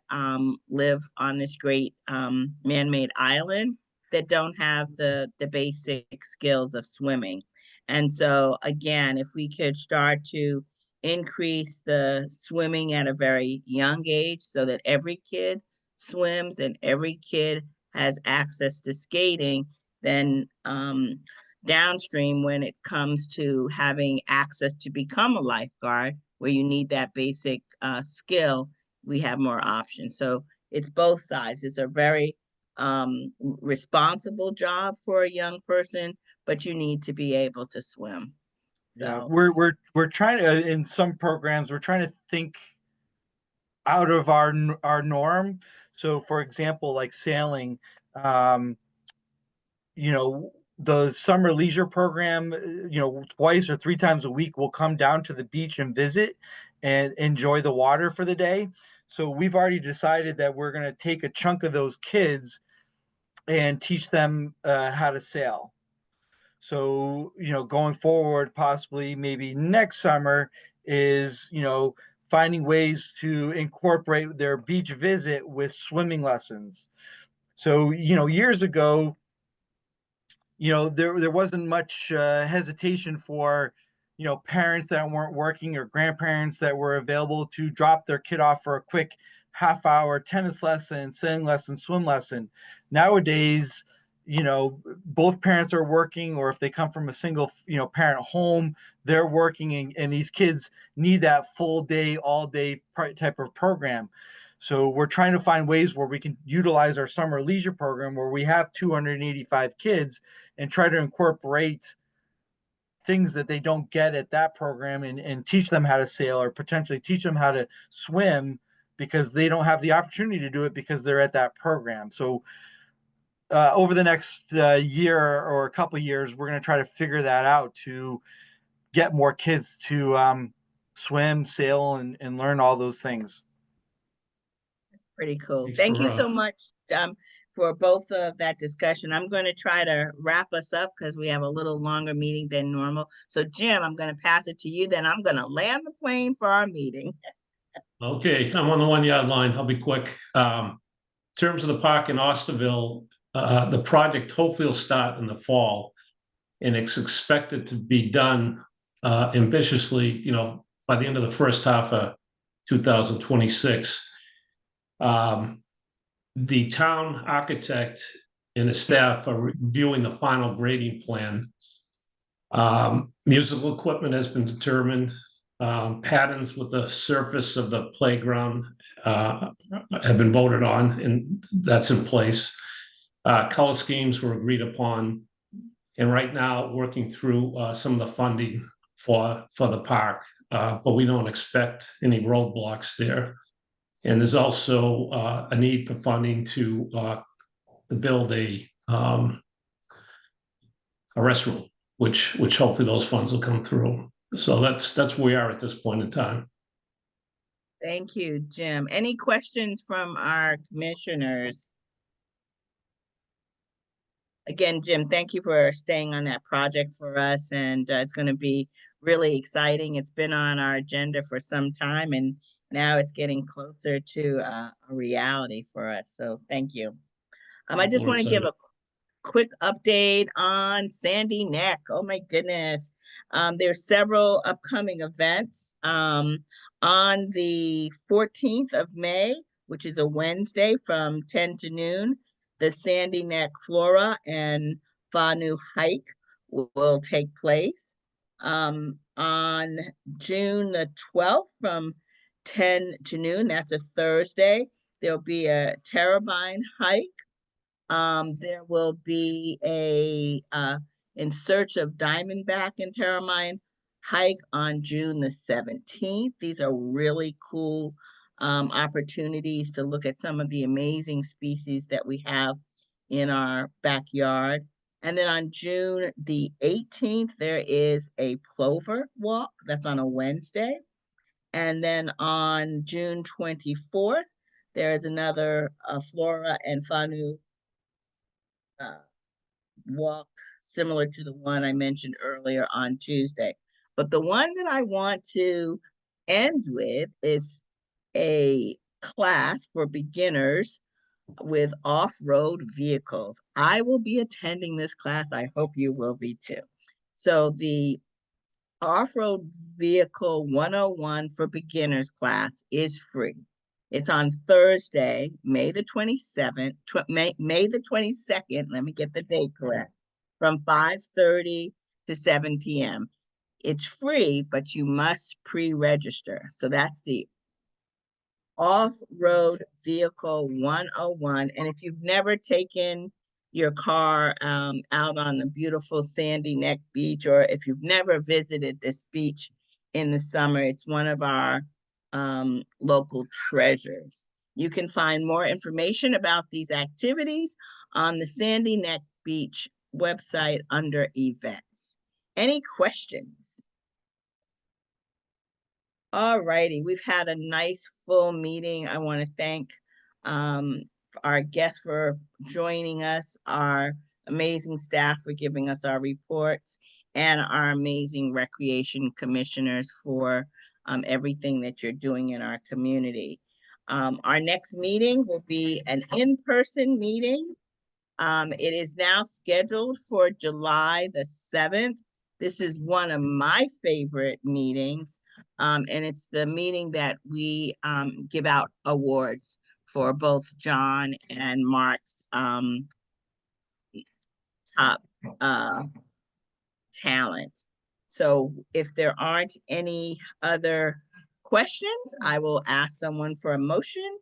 live on this great man-made island that don't have the basic skills of swimming. And so again, if we could start to increase the swimming at a very young age so that every kid swims and every kid has access to skating, then downstream, when it comes to having access to become a lifeguard, where you need that basic skill, we have more options. So it's both sides. It's a very responsible job for a young person, but you need to be able to swim. Yeah, So we're trying to, in some programs, we're trying to think out of our norm. So, for example, like sailing, um, the summer leisure program, twice or 3 times a week, will come down to the beach and visit and enjoy the water for the day. So we've already decided that we're going to take a chunk of those kids and teach them how to sail. So, going forward, possibly maybe next summer is, finding ways to incorporate their beach visit with swimming lessons. So, years ago, there wasn't much hesitation for, parents that weren't working or grandparents that were available to drop their kid off for a quick half-hour tennis lesson, sailing lesson, swim lesson. Nowadays, both parents are working, or if they come from a single, parent home, they're working, and these kids need that full day, all day type of program. So we're trying to find ways where we can utilize our summer leisure program where we have 285 kids and try to incorporate things that they don't get at that program, and teach them how to sail, or potentially teach them how to swim, because they don't have the opportunity to do it because they're at that program. So over the next year or a couple of years, we're going to try to figure that out to get more kids to swim, sail, and learn all those things. Pretty cool. Thanks Thank you for so much for both of that discussion. I'm going to try to wrap us up because we have a little longer meeting than normal. So Jim, I'm going to pass it to you. Then I'm going to land the plane for our meeting. Okay, I'm on the 1 yard line. I'll be quick. In terms of the park in Osterville, the project hopefully will start in the fall, and it's expected to be done ambitiously, by the end of the first half of 2026. The town architect and the staff are reviewing the final grading plan. Musical equipment has been determined. Patterns with the surface of the playground have been voted on, and that's in place. Color schemes were agreed upon, and right now working through some of the funding for the park, but we don't expect any roadblocks there. And there's also a need for funding to build a restroom, which hopefully those funds will come through. So that's where we are at this point in time. Thank you, Jim. Any questions from our commissioners? Again, Jim, thank you for staying on that project for us, and it's going to be really exciting. It's been on our agenda for some time, and now it's getting closer to a reality for us. So thank you. I just We're want to give excited. a quick update on Sandy Neck. Oh my goodness. There's several upcoming events. On the 14th of May, which is a Wednesday from 10 to noon, the Sandy Neck Flora and Faunu hike will take place. On June the 12th from 10 to noon, that's a Thursday, there'll be a Terrabine hike. There will be a In Search of Diamondback in Terramine hike on June the 17th. These are really cool opportunities to look at some of the amazing species that we have in our backyard. And then on June the 18th, there is a plover walk. That's on a Wednesday. And then on June 24th, there is another flora and fauna walk similar to the one I mentioned earlier on Tuesday. But the one that I want to end with is a class for beginners with off-road vehicles. I will be attending this class. I hope you will be too. So the Off-Road Vehicle 101 for Beginners class is free. It's on Thursday, May the 27th, May the 22nd, let me get the date correct, from 5:30 to 7 p.m. It's free, but you must pre-register. So that's the Off-Road Vehicle 101. And if you've never taken your car out on the beautiful Sandy Neck Beach, or if you've never visited this beach in the summer, it's one of our local treasures. You can find more information about these activities on the Sandy Neck Beach website under events. Any questions? All righty, we've had a nice full meeting. I want to thank our guests for joining us, our amazing staff for giving us our reports, and our amazing recreation commissioners for everything that you're doing in our community. Our next meeting will be an in-person meeting It is now scheduled for July the 7th. This is one of my favorite meetings, and it's the meeting that we give out awards for both John and Mark's top talents. So if there aren't any other questions, I will ask someone for a motion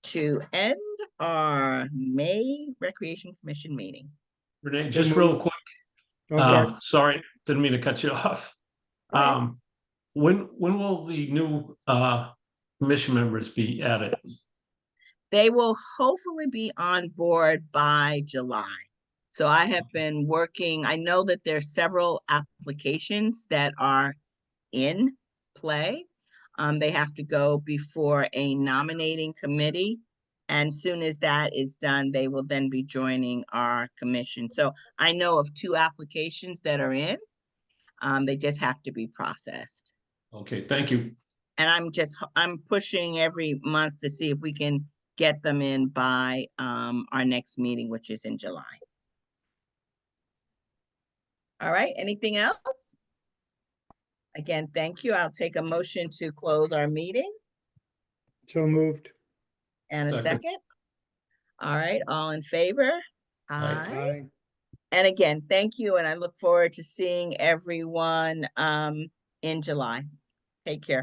to end our May Recreation Commission meeting. Renee, So just real moved. quick. Okay. Sorry, didn't mean to cut you off. Go ahead. When will the new commission members be added? They will hopefully be on board by July. So I have been working, I know that there's several applications that are in play. They have to go before a nominating committee. And soon as that is done, they will then be joining our commission. So I know of 2 applications that are in. They just have to be processed. Okay, thank you. And I'm pushing every month to see if we can get them in by our next meeting, which is in July. All right, anything else? Again, thank you. I'll take a motion to close our meeting. So moved. And a Second. second. All right, all in favor? Aye. Aye. And again, thank you, and I look forward to seeing everyone in July. Take care.